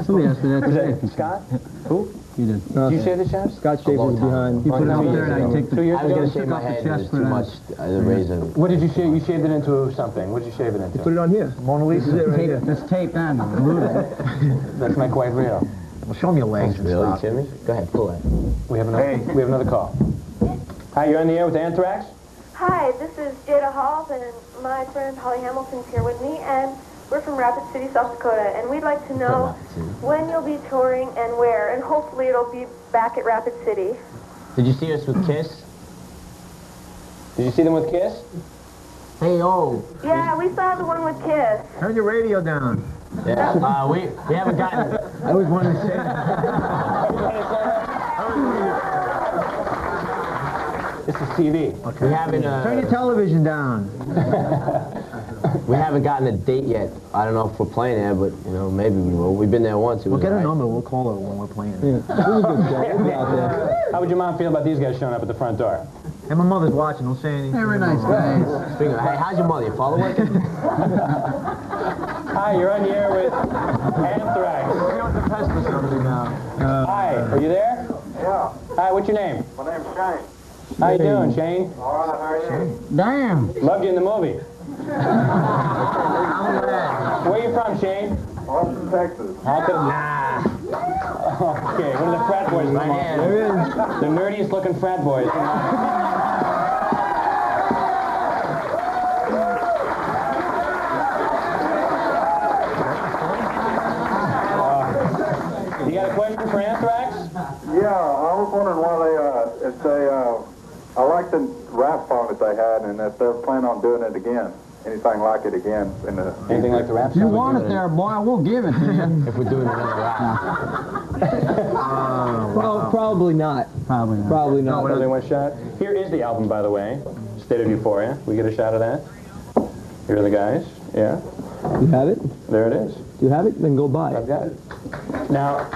Somebody asked me that today. Scott? Who? You did. Did you shave the chest? Scott shaved his behind. You put it out there and I take the... 2 years I was ago? going to shave my head, but it's too much. The razor. What did you shave? You shaved it into something. What did you shave it into? You put it on here. Mona Lisa? That's taped on. That's not quite real. Well, show me your legs and Really, stuff. Timmy? Go ahead, pull it. We have another call. Hi, you're on the air with Anthrax? Hi, this is Jada Halls, and my friend Holly Hamilton's here with me, and we're from Rapid City, South Dakota, and we'd like to know when you'll be touring and where, and hopefully it'll be back at Rapid City. Did you see us with Kiss? Did you see them with Kiss? Hey, oh. Yeah, we saw the one with Kiss. Turn your radio down. Yeah, we haven't gotten... I was wanting to say This is TV. Okay. We haven't... Turn your television down. We haven't gotten a date yet. I don't know if we're playing there, but, you know, maybe we will. We've been there once. We'll get a number. We'll call her when we're playing. Yeah. How would your mom feel about these guys showing up at the front door? And my mother's watching. Don't say anything. Very nice guys. Speaking of, hey, how's your mother? You follow her? Hi, you're on the air with Anthrax. We're going to test for something now. Hi, are you there? Yeah. Hi, what's your name? My name's Shane. How you doing, Shane? All right, how are you? Damn. Loved you in the movie. Where are you from, Shane? Austin, Texas. Austin? Nah. Okay, one of the frat boys. Right here. There is. The nerdiest looking frat boys. You got a question for Anthrax? Yeah, I was wondering why I like the rap song that they had, and if they're planning on doing it again. Anything like it again in the... Anything like the rap song? You want it there, boy, we'll give it to you. If we're doing another rap. Probably not. Probably not. Probably not. Another one shot. Here is the album, by the way. State of Euphoria. We get a shot of that. Here are the guys. Yeah. You have it? There it is. Do you have it? Then go buy it. I've got it. Now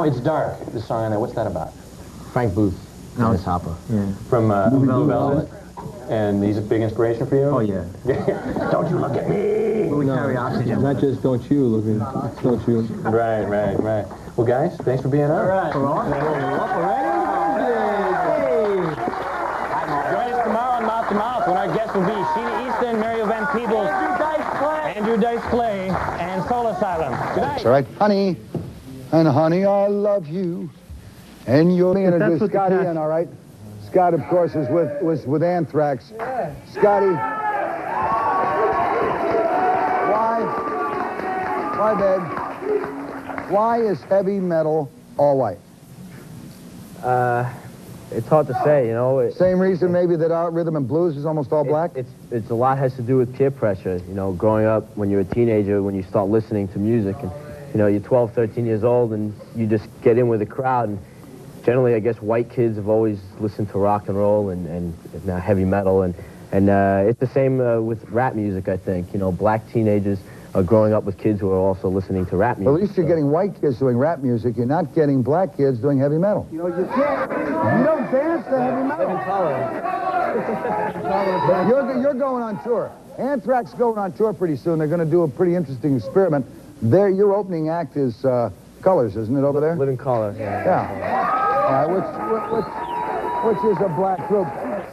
It's Dark, the song on there. What's that about? Frank Booth. No, Dennis Hopper. Yeah. From Blue Velvet. And he's a big inspiration for you? Oh, yeah. Don't you look at me! We carry oxygen. Not just don't you look at me. Don't you. Right. Well, guys, thanks for being on. All right. Join us tomorrow on Mouth to Mouth when our guests will be Sheena Easton, Mario Van Peebles, Andrew Dice Clay, and Soul Asylum. Good night. That's all right. Honey, I love you. And you're going to do Scotty in, all right? Scott, of course, was with Anthrax. Yeah. Scotty, why, babe? Why is heavy metal all white? It's hard to say, you know. Same reason maybe that our rhythm and blues is almost all black? It's a lot has to do with peer pressure, you know, growing up when you're a teenager, when you start listening to music, and, you know, you're 12, 13 years old, and you just get in with the crowd, and generally, I guess white kids have always listened to rock and roll and now heavy metal, and it's the same with rap music, I think. You know, black teenagers are growing up with kids who are also listening to rap music. Well, at least you're getting white kids doing rap music. You're not getting black kids doing heavy metal. You know, you don't dance to heavy metal. You're going on tour. Anthrax is going on tour pretty soon. They're going to do a pretty interesting experiment. Your opening act is Colors, isn't it, over there? Living Color, Yeah. Which is a black group.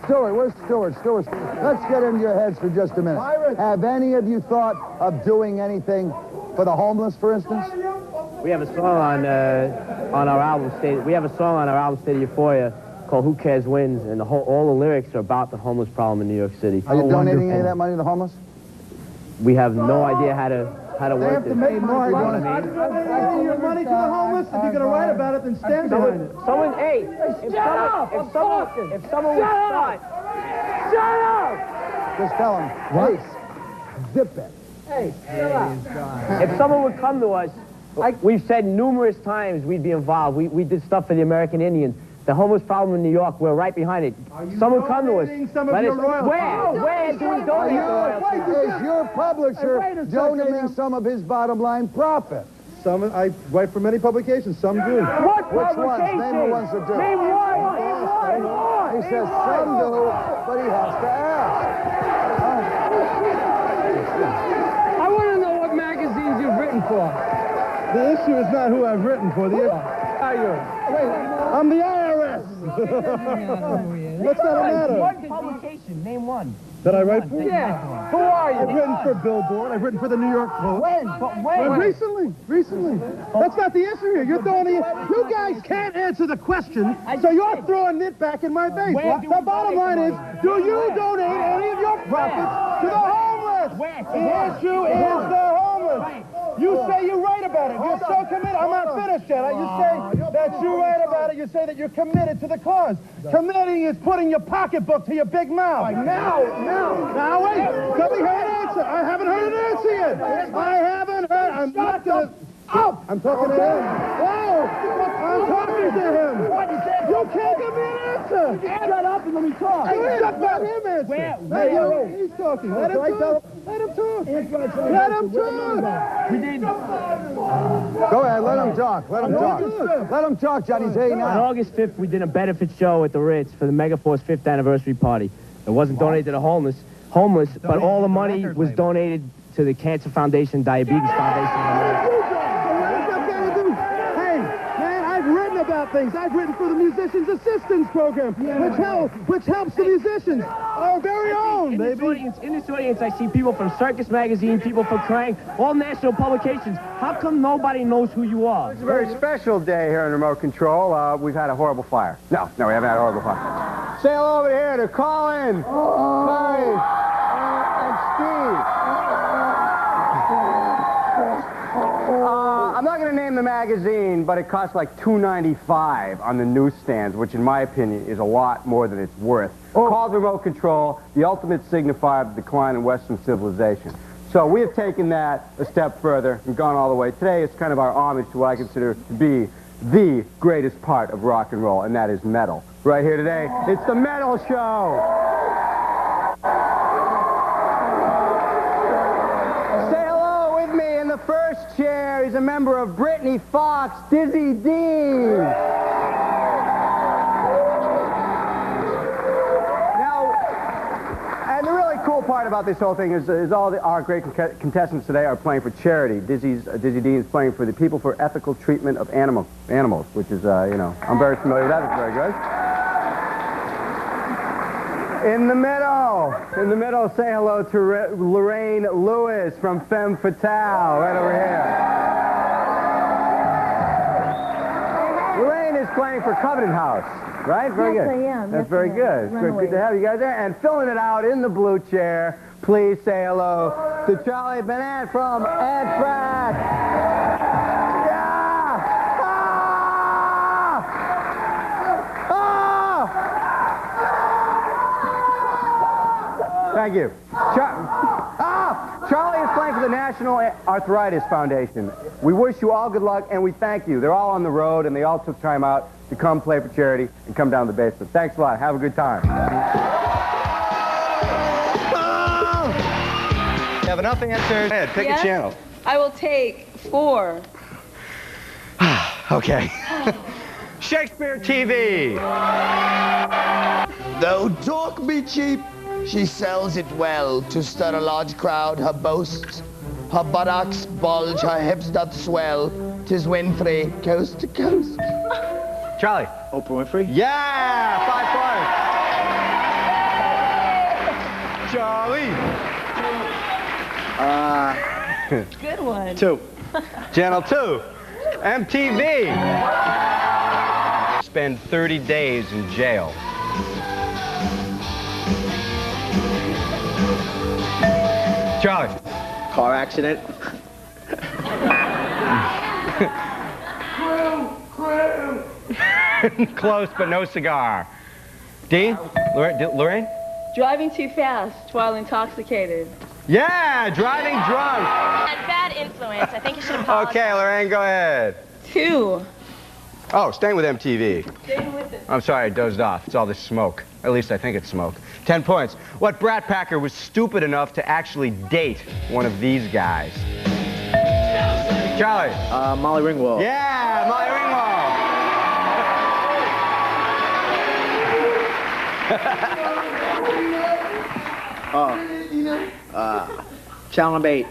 Stuart, where's Stuart? Let's get into your heads for just a minute. Have any of you thought of doing anything for the homeless, for instance? We have a song on our album State of Euphoria called Who Cares Wins, and all the lyrics are about the homeless problem in New York City. Are you donating any of that money to the homeless? We have no idea how to work this. Make money. Donate your money to the homeless. If you're going to write about it, then stand behind it. If someone would start. Shut up! Just tell them, hey, zip it. Hey, shut up. If someone would come to us, we've said numerous times we'd be involved. We did stuff for the American Indians. The homeless problem in New York, we're right behind it. Someone come to us. Where do we donate the royalties? Is your publisher donating some of his bottom line profits? Some I write for many publications. Some do. What Which ones? publications? Name the ones that do. Name one. He says some do, but he has to ask. I want to know what magazines you've written for. The issue is not who I've written for. The issue. Are you? I'm the IRS. What's that matter? One publication. Name one. That I write for? Yeah. Who are you? I've written for Billboard. I've written for the New York Post. When? But when? Recently. That's not the issue here. You're throwing you guys can't answer the question, so you're throwing it back in my face. The bottom line is, do you donate any of your profits to the homeless? The issue is the homeless. You say you write about it. You're so committed. I'm not finished yet. You say that you write about it. You say that you're committed to the cause. Committing is putting your pocketbook to your big mouth. Now, wait. Let me hear an answer. I haven't heard an answer yet. I haven't heard. I'm not going to... Oh, I'm talking to him. Whoa! I'm talking to him. You can't give me an answer. Shut up and let me talk. Shut up, him answer. He's talking. Let him talk. Let him talk. Let him talk. We did. Go ahead. Let him talk. Let him talk. Let him talk, Johnny. He's 89. On August 5th, we did a benefit show at the Ritz for the Megaforce 5th anniversary party. It wasn't donated to the homeless, but all the money was donated to the Cancer Foundation, Diabetes Foundation. About things. I've written for the Musicians Assistance Program, which helps the musicians. Our very own, baby. In this audience, I see people from Circus Magazine, people from Crank, all national publications. How come nobody knows who you are? It's a very special day here in Remote Control. We've had a horrible fire. No, we haven't had a horrible fire. Sail over here to Colin, Murray, and Steve. I'm not going to name the magazine, but it costs like $2.95 on the newsstands, which in my opinion is a lot more than it's worth. Called Remote Control, the ultimate signifier of the decline in Western civilization. So we have taken that a step further and gone all the way. Today it's kind of our homage to what I consider to be the greatest part of rock and roll, and that is metal. Right here today, it's the Metal Show. First chair, he's a member of Britney Fox, Dizzy Dean. Now, and the really cool part about this whole thing is all our great contestants today are playing for charity. Dizzy Dean is playing for the People for Ethical Treatment of Animals, which is, I'm very familiar with that. It's very good. In the middle, say hello to Lorraine Lewis from Femme Fatale, right over here. Lorraine is playing for Covenant House, right? Very good. Yes, I am. That's very good. It's good to have you guys there. And filling it out in the blue chair, please say hello to Charlie Bennett from Anthrax. Thank you. Charlie is playing for the National Arthritis Foundation. We wish you all good luck, and we thank you. They're all on the road, and they all took time out to come play for charity and come down to the basement. Thanks a lot. Have a good time. You have enough answers? Go ahead, pick a channel. I will take 4. Okay. Shakespeare TV. Don't talk me cheap. She sells it well to stir a large crowd. Her boasts, her buttocks bulge, her hips doth swell. 'Tis Winfrey, coast to coast. Charlie. Oprah Winfrey? Yeah! 5 points. Charlie. Good one. 2. Channel 2. MTV. Spend 30 days in jail. Charlie. Car accident. Close, but no cigar. Dean? Lorraine? Driving too fast while intoxicated. Yeah, driving drunk. And bad influence. I think you should apologize. Okay, Lorraine, go ahead. 2. Oh, staying with MTV. Staying with it. I'm sorry, I dozed off. It's all this smoke. At least I think it's smoke. 10 points. What Brat Packer was stupid enough to actually date one of these guys? Charlie. Molly Ringwald. Yeah, Molly Oh. Channel number 8.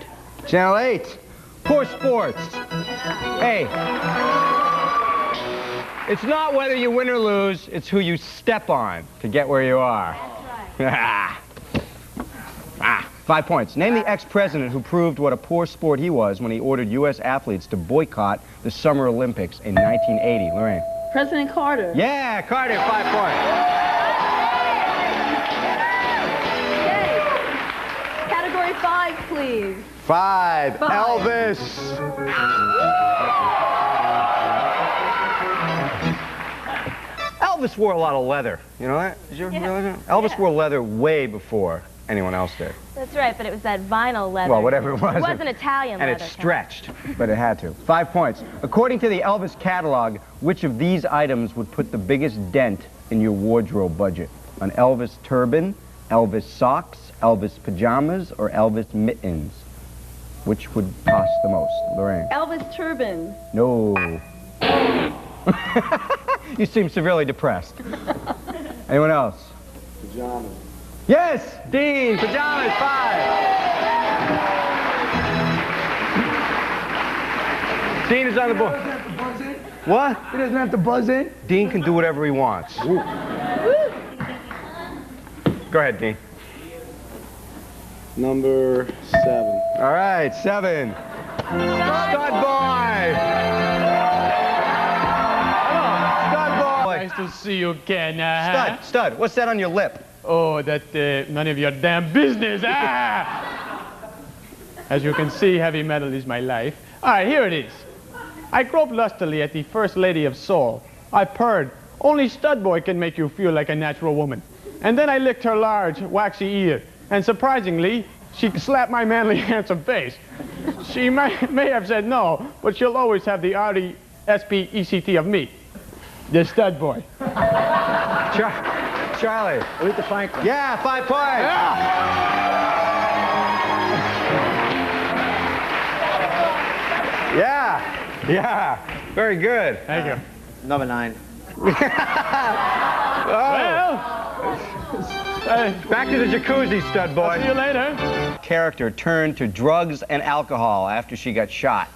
Channel 8. Poor sports. Hey. It's not whether you win or lose, it's who you step on to get where you are. That's right. 5 points. Name the ex-president who proved what a poor sport he was when he ordered U.S. athletes to boycott the Summer Olympics in 1980. Lorraine. President Carter. Yeah, Carter, 5 points. Category 5, please. 5. Elvis. Elvis wore a lot of leather. You know that? Did you ever realize that? Elvis wore leather way before anyone else did. That's right, but it was that vinyl leather. Well, whatever it was. It wasn't Italian and leather. it stretched, but it had to. 5 points. According to the Elvis catalog, which of these items would put the biggest dent in your wardrobe budget? An Elvis turban, Elvis socks, Elvis pajamas, or Elvis mittens? Which would cost the most? Lorraine. Elvis turban. No. You seem severely depressed. Anyone else? Pajamas. Yes, Dean, pajamas, 5. Dean is on the board. What? He doesn't have to buzz in? Dean can do whatever he wants. Go ahead, Dean. Number 7. All right, 7. Stud boy! Stud boy! Nice to see you again. Stud, what's that on your lip? Oh, that's none of your damn business. As you can see, heavy metal is my life. All right, here it is. I groped lustily at the First Lady of Soul. I purred. Only Stud Boy can make you feel like a natural woman. And then I licked her large, waxy ear. And surprisingly, she slapped my manly, handsome face. She may have said no, but she'll always have the R-E-S-P-E-C-T of me. The Stud Boy. Charlie. Aretha Franklin. Yeah, 5 points. Yeah, very good. Thank you. Number 9. Back to the jacuzzi, Stud Boy. I'll see you later. Character turned to drugs and alcohol after she got shot.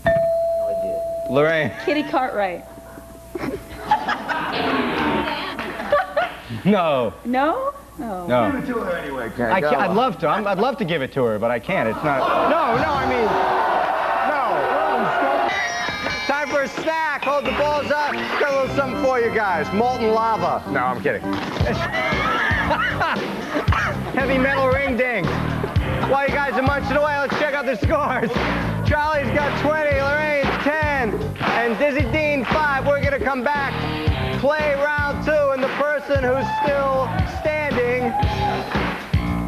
No idea. Lorraine. Kitty Cartwright. No. No? No. No. Give it to her anyway, I'd love to. I'd love to give it to her, but I can't. It's not. No, I mean. No. Time for a snack. Hold the balls up. Got a little something for you guys. Molten lava. No, I'm kidding. Heavy metal ring ding. While you guys are munching away, let's check out the scores. Charlie's got 20, Lorraine's 10, and Dizzy Dean 5. We're gonna come back, play round 2, and the person who's still standing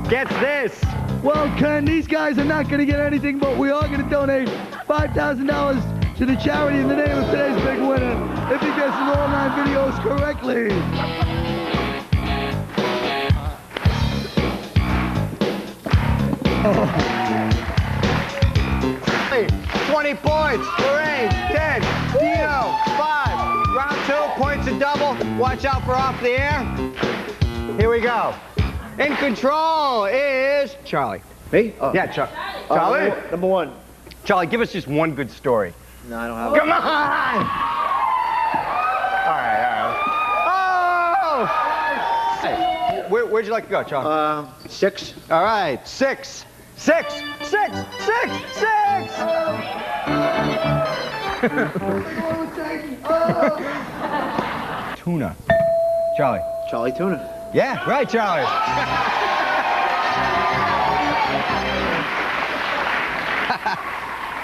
gets this. Well, Ken, these guys are not going to get anything, but we are going to donate $5,000 to the charity in the name of today's big winner if he gets all 9 videos correctly. 20 points. Lorraine, 10. Dino, 5. Round 2, points a double. Watch out for off the air. Here we go. In control is Charlie. Me? Yeah, Charlie. Number 1. Charlie, give us just one good story. No, I don't have it. Come on! All right. Oh! Hey, where'd you like to go, Charlie? 6. All right, 6. 6. Tuna. Charlie. Charlie Tuna. Yeah, right, Charlie.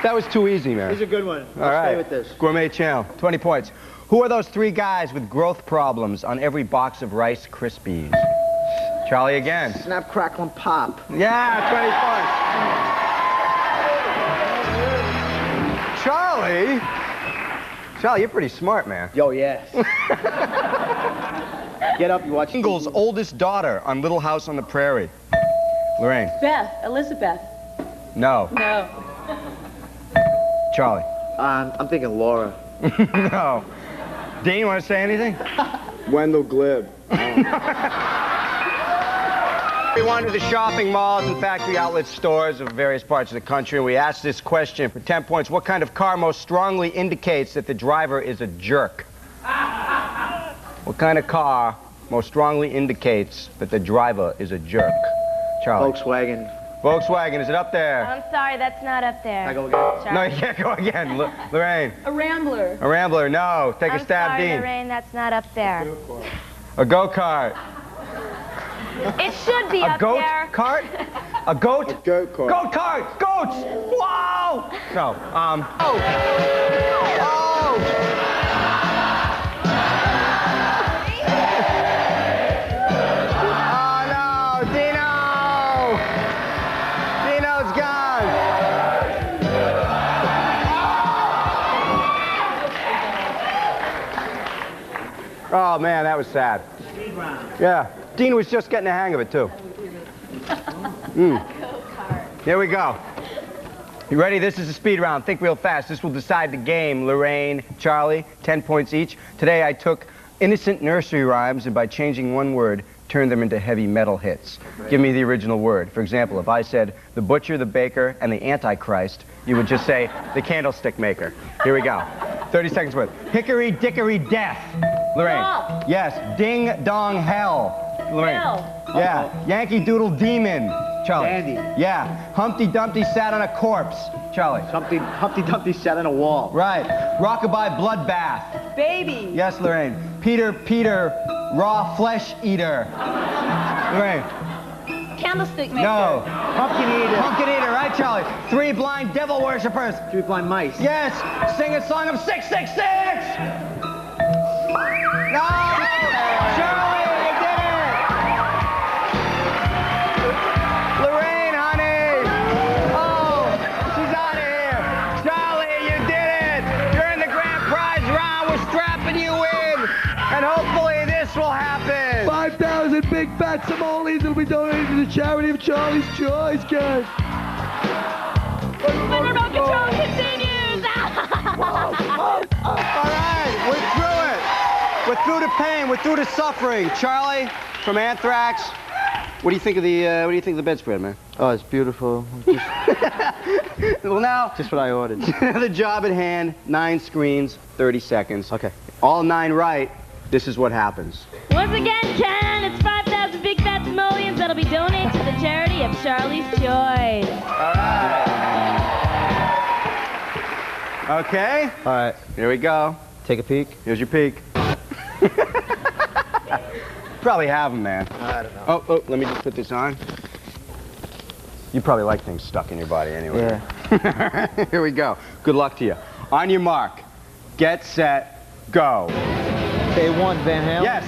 That was too easy, man. Here's a good one. All right. Stay with this. Gourmet Channel, 20 points. Who are those 3 guys with growth problems on every box of Rice Krispies? Charlie again. Snap, crackle, and pop. Yeah, 20 points. Charlie, you're pretty smart, man. Yo, yes. Get up, you watch. Ingle's oldest daughter on Little House on the Prairie. Lorraine. Beth. Elizabeth. No. No. Charlie. I'm thinking Laura. No. Dean, you want to say anything? Wendell Glib. We wandered the shopping malls and factory outlet stores of various parts of the country, and we asked this question for 10 points. What kind of car most strongly indicates that the driver is a jerk? What kind of car most strongly indicates that the driver is a jerk? Charlie. Volkswagen. Volkswagen, is it up there? I'm sorry, that's not up there. Can I go again? No, you can't go again. Lorraine. A Rambler. A Rambler, no. Take a stab, I'm sorry, Dean. Lorraine, that's not up there. A go-kart. It should be A up goat there. cart? A goat? A goat cart. Goat cart! Goats! Wow! No, Oh! Oh, no! Dino! Dino's gone! Oh, man, that was sad. Speed round. Yeah. Dean was just getting the hang of it, too. Here we go. You ready? This is a speed round. Think real fast. This will decide the game. Lorraine, Charlie, 10 points each. Today I took innocent nursery rhymes and by changing one word, turned them into heavy metal hits. Give me the original word. For example, if I said the butcher, the baker, and the Antichrist, you would just say the candlestick maker. Here we go. 30 seconds worth. Hickory dickory death. Lorraine. Stop. Yes. Ding dong hell. Lorraine. Hell. Yeah. Yankee Doodle Demon. Charlie. Dandy. Yeah. Humpty Dumpty sat on a corpse. Charlie. Humpty Dumpty sat on a wall. Right. Rockabye bloodbath. Baby. Yes, Lorraine. Peter, raw flesh eater. Lorraine. Candlestick maker. No. Pumpkin eater. Pumpkin eater, right, Charlie? 3 blind devil worshippers. 3 blind mice. Yes. Sing a song of 666. No. Charlie, you did it. Lorraine, honey. Oh, she's out of here. Charlie, you did it. You're in the grand prize round. We're strapping you in. And hopefully this will happen. 5,000 big fat simoles will be donated to the charity of Charlie's Choice, guys. Remote control continues. All right, we're through it. We're through the pain. We're through the suffering. Charlie, from Anthrax, what do you think of the bedspread, man? Oh, it's beautiful. Well, now, Just what I ordered. the job at hand. 9 screens, 30 seconds. Okay. All 9 right. This is what happens. Once again, Ken, it's 5,000 big fat simoleons that'll be donated to the charity of Charlie's Choice. All right. Okay. All right. Here we go. Take a peek. Here's your peek. Probably have them, man. I don't know. Oh, let me just put this on. You probably like things stuck in your body anyway. Yeah. Here we go. Good luck to you. On your mark. Get set. Go. Okay, 1 Van Halen. Yes.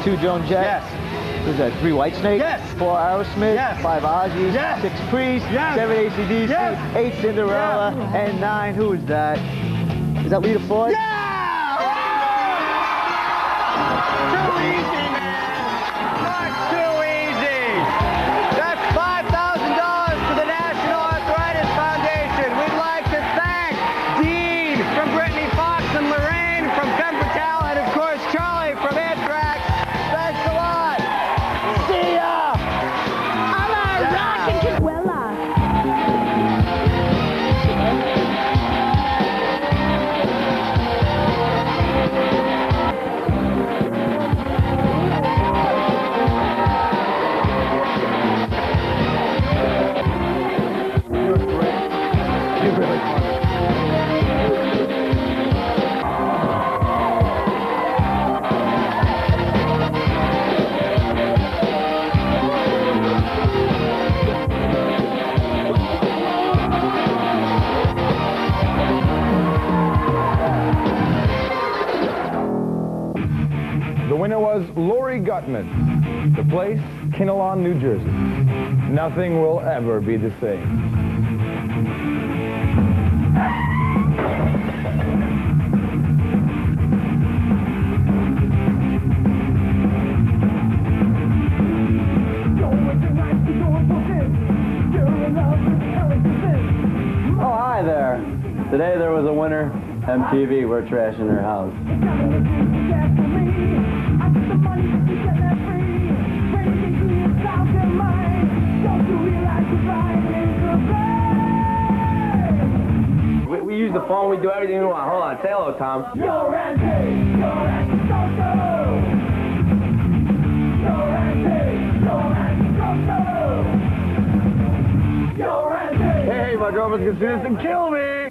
2 Joan Jett. Yes. Who's that? 3 Whitesnake. Yes. 4 Aerosmith. Yes. 5 Ozzy. Yes. 6 Priest. Yes. 7 AC/DC. Yes. 8 Cinderella. And 9, who is that? Is that Lita Ford? Yeah! Too easy, man. Not too easy. That's $5,000 to the National Arthritis Foundation. We'd like to thank Dean from Brittany Fox and Lorraine from Pembertal and, of course, Charlie from Anthrax. Thanks a lot. See ya. Holla, rock and Kiswella. The winner was Lori Gutman. The place, Kinnelon, New Jersey. Nothing will ever be the same. Oh, hi there. Today there was a winner, MTV, we're trashing their house. We use the phone, we do everything we want. Hold on, say hello, Tom. Hey, my girlfriend's gonna see this and kill me!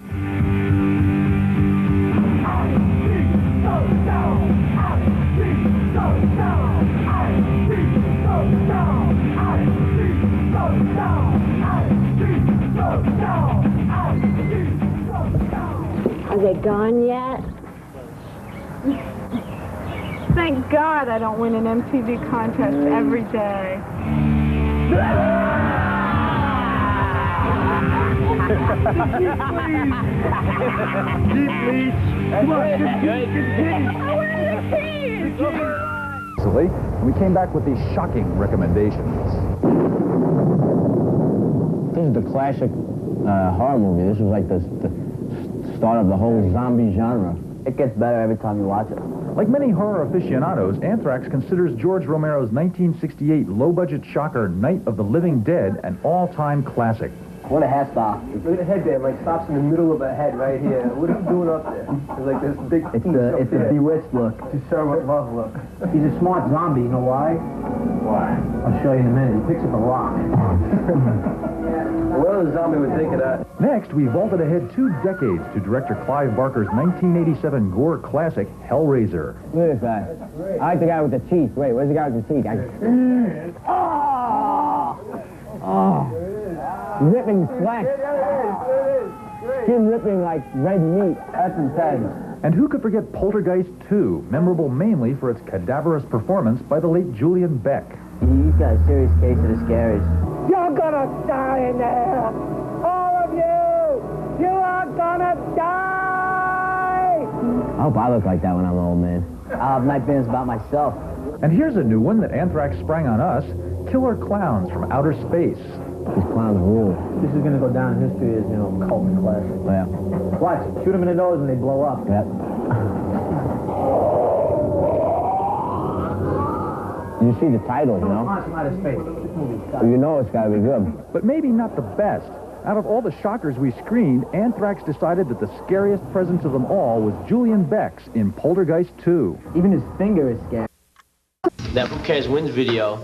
Are they gone yet? Thank God I don't win an MTV contest every day. Deep leads. Come on, we came back with these shocking recommendations. This is the classic horror movie. This was like the start of the whole zombie genre. It gets better every time you watch it. Like many horror aficionados, Anthrax considers George Romero's 1968 low-budget shocker Night of the Living Dead an all-time classic. What a hairstyle. Look at the headband, like stops in the middle of a head right here. What are you doing up there? It's like this big It's the bewitched look. It's a love look. He's a smart zombie, you know why? Why? I'll show you in a minute. He picks up a rock. What other zombie would think of that? Next, we vaulted ahead 2 decades to director Clive Barker's 1987 gore classic, Hellraiser. Look at this guy. I like the guy with the teeth. Wait, where's the guy with the teeth? Ripping flesh. Skin ripping like red meat. That's intense. And who could forget Poltergeist 2, memorable mainly for its cadaverous performance by the late Julian Beck. He's got a serious case of the scaries. You're gonna die in there! All of you! You are gonna die! I hope I look like that when I'm an old man. I'll have nightmares about myself. And here's a new one that Anthrax sprang on us, Killer Clowns from Outer Space. These clowns rule. This is gonna go down in history as, you know, cult classic. Yeah. Watch, shoot them in the nose and they blow up. Yep. You see the title, you know? From Outer Space. This movie's tough. You know it's gotta be good. But maybe not the best. Out of all the shockers we screened, Anthrax decided that the scariest presence of them all was Julian Beck's in Poltergeist 2. Even his finger is scary. That Who Cares Wins video,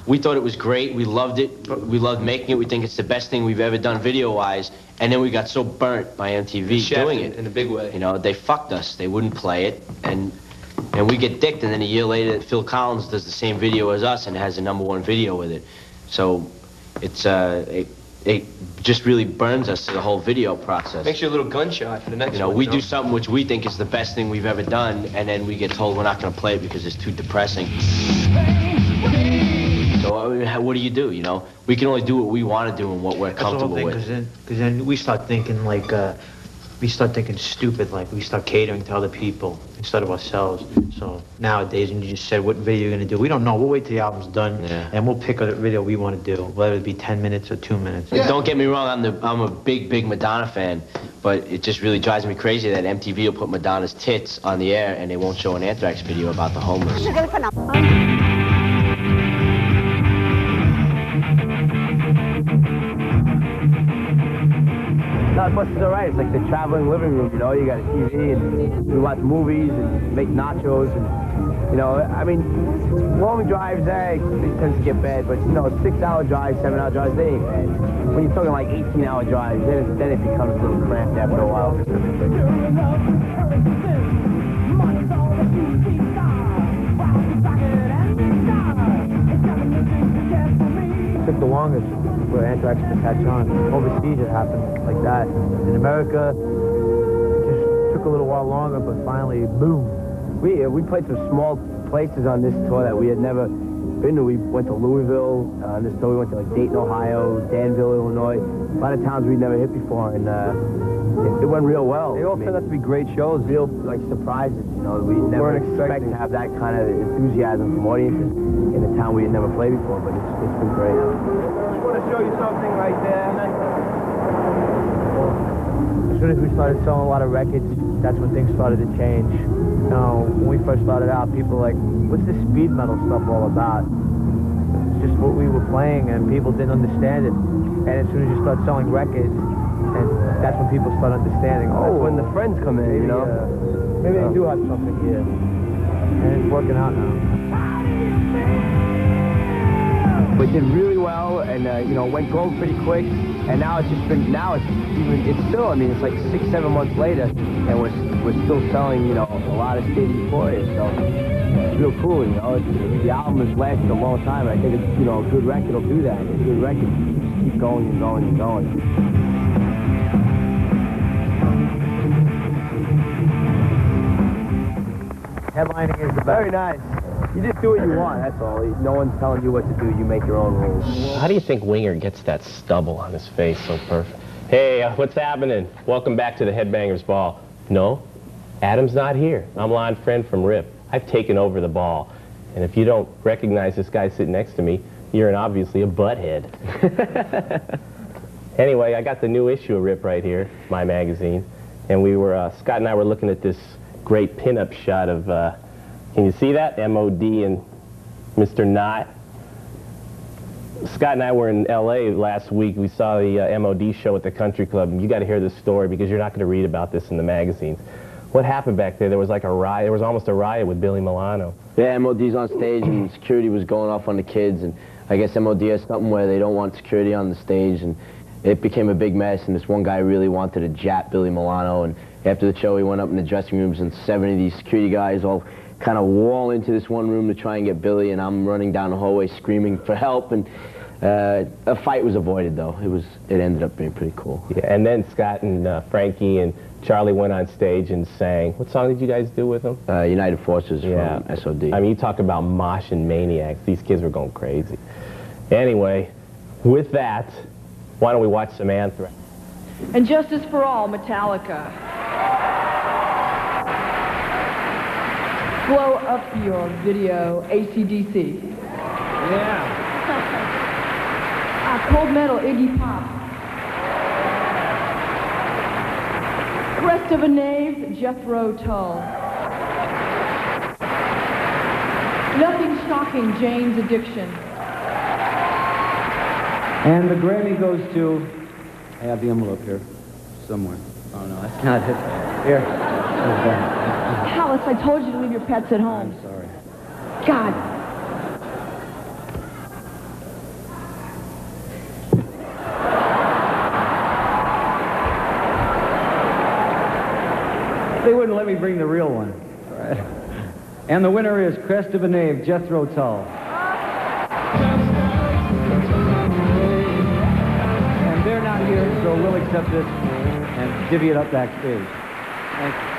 we thought it was great. We loved it. We loved making it. We think it's the best thing we've ever done video-wise. And then we got so burnt by MTV doing it. In a big way. You know, they fucked us. They wouldn't play it. And we get dicked. And then a year later, Phil Collins does the same video as us and has a #1 video with it. So it's it just really burns us to the whole video process. Makes you a little gunshot for the next one. We do something which we think is the best thing we've ever done, and then we get told we're not going to play it because it's too depressing. So what do? You know? We can only do what we want to do and what we're comfortable with. Because then we start thinking like, we start thinking stupid, like we start catering to other people instead of ourselves. So nowadays, and you just said what video you're going to do, we don't know. We'll wait till the album's done, and we'll pick a video we want to do, whether it be 10 minutes or 2 minutes. Yeah. Don't get me wrong, I'm a big Madonna fan, but it just really drives me crazy that MTV will put Madonna's tits on the air and they won't show an Anthrax video about the homeless. No, plus it's all right. It's like the traveling living room, you know? You got a TV and we watch movies and make nachos and, you know, I mean, long drives, it tends to get bad, but, you know, 6-hour drives, 7-hour drives, they ain't bad. When you're talking like 18-hour drives, then it becomes a little cramped after a while. It took the longest for Anthrax to catch on. Overseas it happened like that. In America, it just took a little while longer, but finally, boom. We played some small places on this tour that we had never been to. We went to Louisville, on this tour we went to like Dayton, Ohio, Danville, Illinois. A lot of towns we'd never hit before, and it went real well. They all turned out to be great shows, real like surprises, you know. We never expect to have that kind of enthusiasm from audiences in a town we had never played before, but it's been great. I want to show you something right there. As soon as we started selling a lot of records, that's when things started to change. You know, when we first started out, people were like, what's this speed metal stuff all about? It's just what we were playing, and people didn't understand it. And as soon as you start selling records, and that's when people start understanding. Oh, that's when the friends come in, maybe, you know? Maybe they do have something here. And it's working out now. We did really well, and you know, went gold pretty quick. And now it's just been, it's still, I mean, it's like 6, 7 months later, and we're still selling, you know, a lot of Stage Euphoria. So it's real cool, you know. The album has lasted a long time, and I think it's, you know, a good record will do that. A good record just keep going and going and going. Headlining is the best. Very nice. You just do what you want, that's all. No one's telling you what to do. You make your own rules. How do you think Winger gets that stubble on his face so perfect? Hey, what's happening? Welcome back to the Headbangers Ball. No, Adam's not here. I'm Lon Friend from RIP. I've taken over the ball. And if you don't recognize this guy sitting next to me, you're obviously a butthead. Anyway, I got the new issue of RIP right here, my magazine. And we were, Scott and I were looking at this great pinup shot of, can you see that? M.O.D. and Mr. Knott. Scott and I were in L.A. last week. We saw the M.O.D. show at the Country Club. You got to hear this story because you're not going to read about this in the magazines. What happened back there? There was like a riot. There was almost a riot with Billy Milano. Yeah, M.O.D.'s on stage and security was going off on the kids. And I guess M.O.D. has something where they don't want security on the stage. And it became a big mess. And this one guy really wanted to jap Billy Milano. And after the show, he went up in the dressing rooms and 7 of these security guys all kind of wall into this one room to try and get Billy, and I'm running down the hallway screaming for help, and a fight was avoided, though. It ended up being pretty cool. Yeah, and then Scott and Frankie and Charlie went on stage and sang. What song did you guys do with them? United Forces from SOD. I mean, you talk about mosh and maniacs. These kids were going crazy. Anyway, with that, why don't we watch some Anthrax? And Justice for All, Metallica. Blow up your video, AC/DC. Yeah. Cold Metal, Iggy Pop. Crest of a Knave, Jethro Tull. Nothing Shocking, Jane's Addiction. And the Grammy goes to... I have the envelope here somewhere. Oh, no, that's not it. Here. Alice, I told you to leave your pets at home. I'm sorry. God. They wouldn't let me bring the real one. All right. And the winner is Crest of a Knave, Jethro Tull. And they're not here, so we'll accept this and divvy it up backstage. Thank you.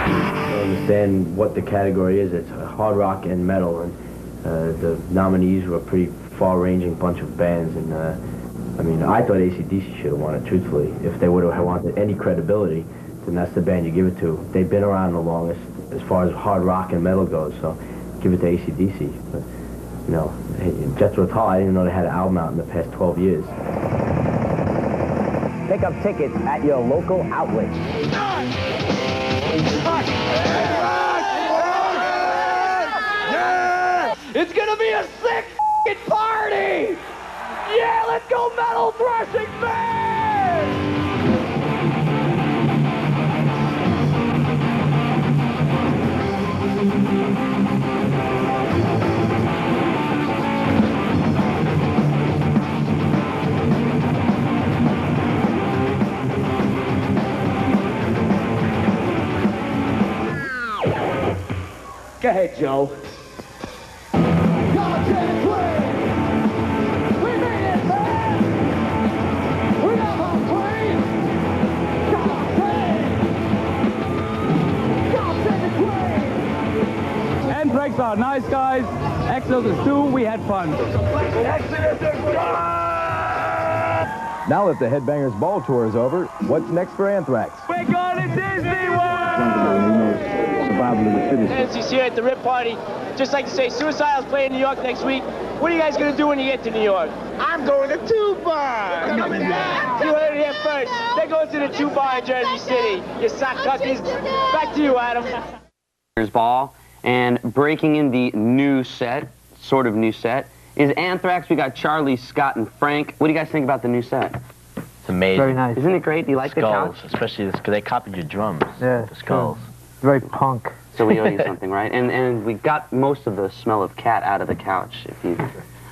To understand what the category is, it's hard rock and metal, and the nominees were a pretty far-ranging bunch of bands, and I mean, I thought AC/DC should have won it, truthfully. If they would have wanted any credibility, then that's the band you give it to. They've been around the longest as far as hard rock and metal goes, so give it to AC/DC. But, you know, Jethro Tull, I didn't even know they had an album out in the past 12 years. Pick up tickets at your local outlet. Yeah! It's gonna be a sick f***ing party! Yeah, let's go metal thrashing band! Go ahead, Joe. Anthrax are nice guys. Exodus 2, we had fun. Now that the Headbangers Ball Tour is over, what's next for Anthrax? We're going to Disney World! probably the fittest. Nancy's here at the Rip Party. Just like to say, Suicidal's playing in New York next week. What are you guys going to do when you get to New York? I'm going to Tube Bar. Coming down. You heard it here first. They're going to the Tube Bar in Jersey City. You sock cuckies. Back to you, Adam. Ball, and breaking in the new set, sort of new set, is Anthrax. We got Charlie, Scott, and Frank. What do you guys think about the new set? It's amazing. Very nice. Isn't it great? Do you like Skulls, the couch? especially because they copied your drums. Yeah, The skulls. Very punk. So we owe you something, right? And we got most of the smell of cat out of the couch, if you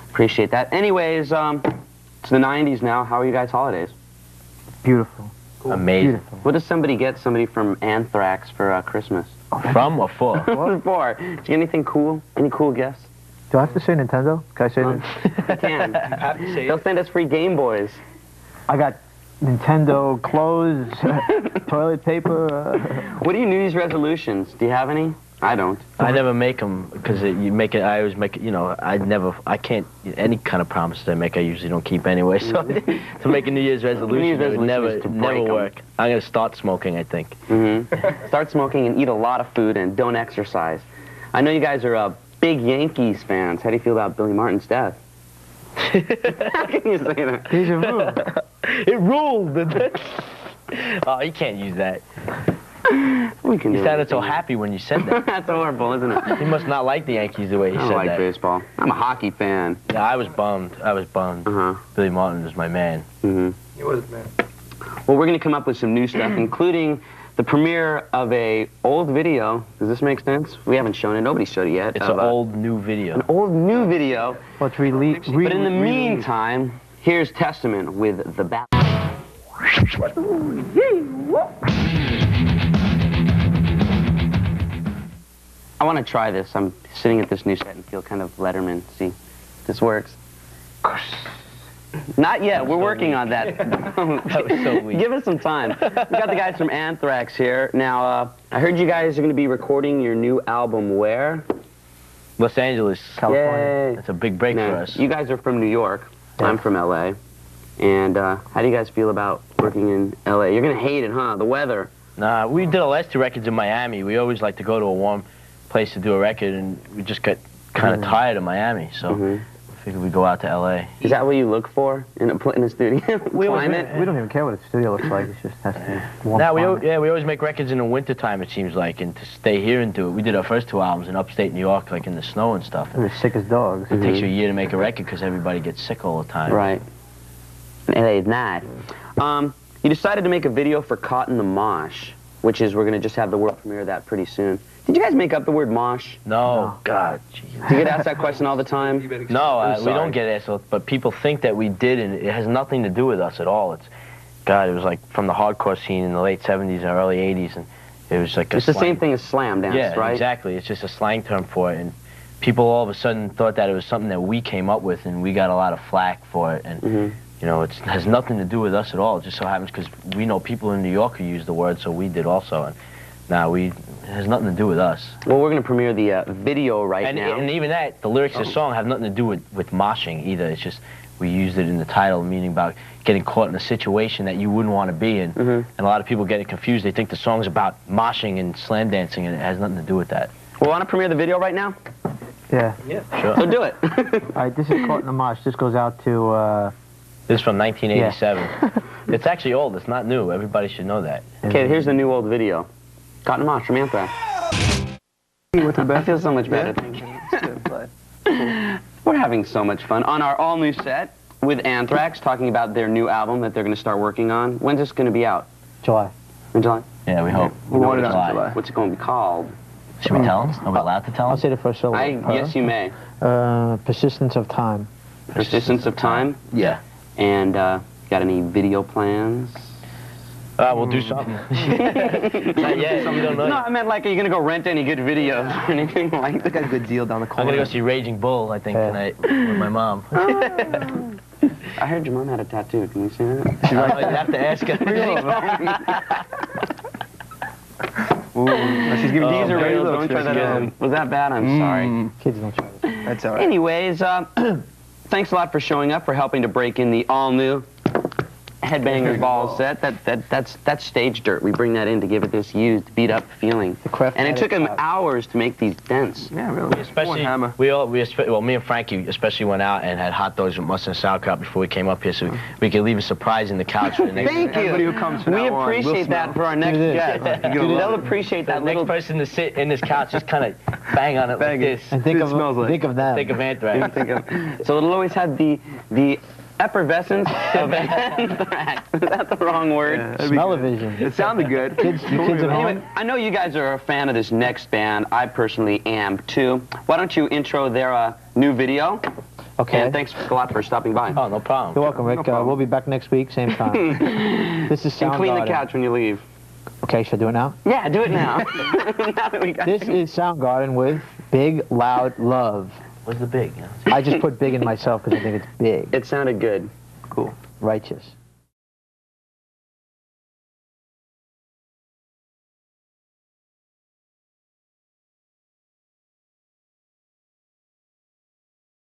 appreciate that. Anyways, it's the 90s now. How are you guys' holidays? Beautiful. Amazing. Beautiful. What does somebody get somebody from Anthrax for Christmas? From or for? What for? Did you get anything cool? Any cool gifts? Do I have to say Nintendo? Can I say that? You can. They'll send us free Game Boys. I got Nintendo clothes, toilet paper. What are your New Year's resolutions? Do you have any? I don't. I never make them because you make it. I always make it. You know, I can't. Any kind of promises I make, I usually don't keep anyway. So to make a New Year's resolution, it would never work. I'm gonna start smoking, I think. Start smoking and eat a lot of food and don't exercise. I know you guys are big Yankees fans. How do you feel about Billy Martin's death? How can you say that? He's a rule. It ruled. Oh, you can't use that. We can. You sounded so happy when you said that. That's horrible, isn't it? He must not like the Yankees the way he I said don't like that. baseball. I'm a hockey fan. Yeah, I was bummed. Billy Martin was my man. He was, man. Well, we're going to come up with some new stuff, including the premiere of a old video. Does this make sense? We haven't shown it. Nobody's showed it yet. It's an old new video. An old new video. Well, it's released. But in the meantime, here's Testament with the Bat. I want to try this. I'm sitting at this new set and feel kind of Letterman. See, this works. Not yet. We're working on that. That was so weak. Give us some time. We got the guys from Anthrax here. Now, I heard you guys are going to be recording your new album where? Los Angeles, California. Yay. That's a big break for us. You guys are from New York. Yeah. I'm from L.A. And how do you guys feel about working in L.A.? You're going to hate it, huh? The weather. Nah, we did our last 2 records in Miami. We always like to go to a warm place to do a record, and we just got kind of tired of Miami, so I figured we'd go out to L.A. Is that what you look for in a studio? We don't even care what a studio looks like. It just has to be warm. We always make records in the wintertime, it seems like, and to stay here and do it. We did our first 2 albums in upstate New York, like in the snow and stuff. We were sick as dogs. It takes you a year to make a record because everybody gets sick all the time. Right. And LA is not. You decided to make a video for Caught in the Mosh, which is, we're going to just have the world premiere of that pretty soon. Did you guys make up the word mosh? No. God, geez. Do you get asked that question all the time? No, we don't get asked, but people think that we did, and it has nothing to do with us at all. God, it was like from the hardcore scene in the late 70s and early 80s, and it was like It's the same thing as slam dance, right? Yeah, exactly. It's just a slang term for it, and people all of a sudden thought that it was something that we came up with, and we got a lot of flack for it, and you know, it has nothing to do with us at all. It just so happens because we know people in New York who use the word, so we did also. And it has nothing to do with us. Well, we're going to premiere the video right now. And even that, the lyrics of the song have nothing to do with moshing either. It's just we used it in the title, meaning about getting caught in a situation that you wouldn't want to be in. And a lot of people get it confused. They think the song's about moshing and slam dancing, and it has nothing to do with that. Well, want to premiere the video right now? Yeah. Sure. So do it. All right, this is Caught in the Mosh. This goes out to... This is from 1987. It's actually old. It's not new. Everybody should know that. Okay, here's the new old video. Caught in the Mosh from Anthrax. I feel so much better. We're having so much fun on our all-new set with Anthrax, talking about their new album that they're going to start working on. When's this going to be out? July. In July? Yeah, we hope. July. What's it going to be called? Should we tell them? Are we allowed to tell them? I'll say the first solo. Yes, you may. Persistence of Time. Persistence of Time? Yeah. And got any video plans? We'll do something. Not yet. We don't know. No, I meant like, are you going to go rent any good videos or anything like that? I got a good deal down the corner. I'm going to go see Raging Bull, I think, tonight with my mom. I heard your mom had a tattoo. Can we see that? You have to ask her. She's giving these are real. Don't try that at home. Was that bad? I'm sorry. Kids don't try this. That's all right. Anyways, thanks a lot for showing up, for helping to break in the all-new Headbangers Ball set. That's stage dirt. We bring that in to give it this used, beat up feeling. And it took him hours to make these dents. Yeah, really. Especially, well, me and Frankie especially went out and had hot dogs with mustard and sauerkraut before we came up here, so we could leave a surprise in the couch for the next. Thank you. Everybody who comes from we now on, appreciate that for our next guest. They'll appreciate that. The next person to sit in this couch just kind of bang on it like this. And think of them. Think of Anthrax. So it'll always have the effervescence of Anthrax. Is that the wrong word? Yeah, smell-o-vision. It sounded good. Kids at home? I know you guys are a fan of this next band. I personally am too. Why don't you intro their new video? Okay. And thanks a lot for stopping by. Oh, no problem. You're welcome, Rick. We'll be back next week, same time. This is Soundgarden. And clean the couch when you leave. Okay, should I do it now? Yeah, do it now. Now that we got this is Soundgarden with Big Loud Love. What's the big? I just put big in myself because I think it's big. It sounded good. Cool. Righteous.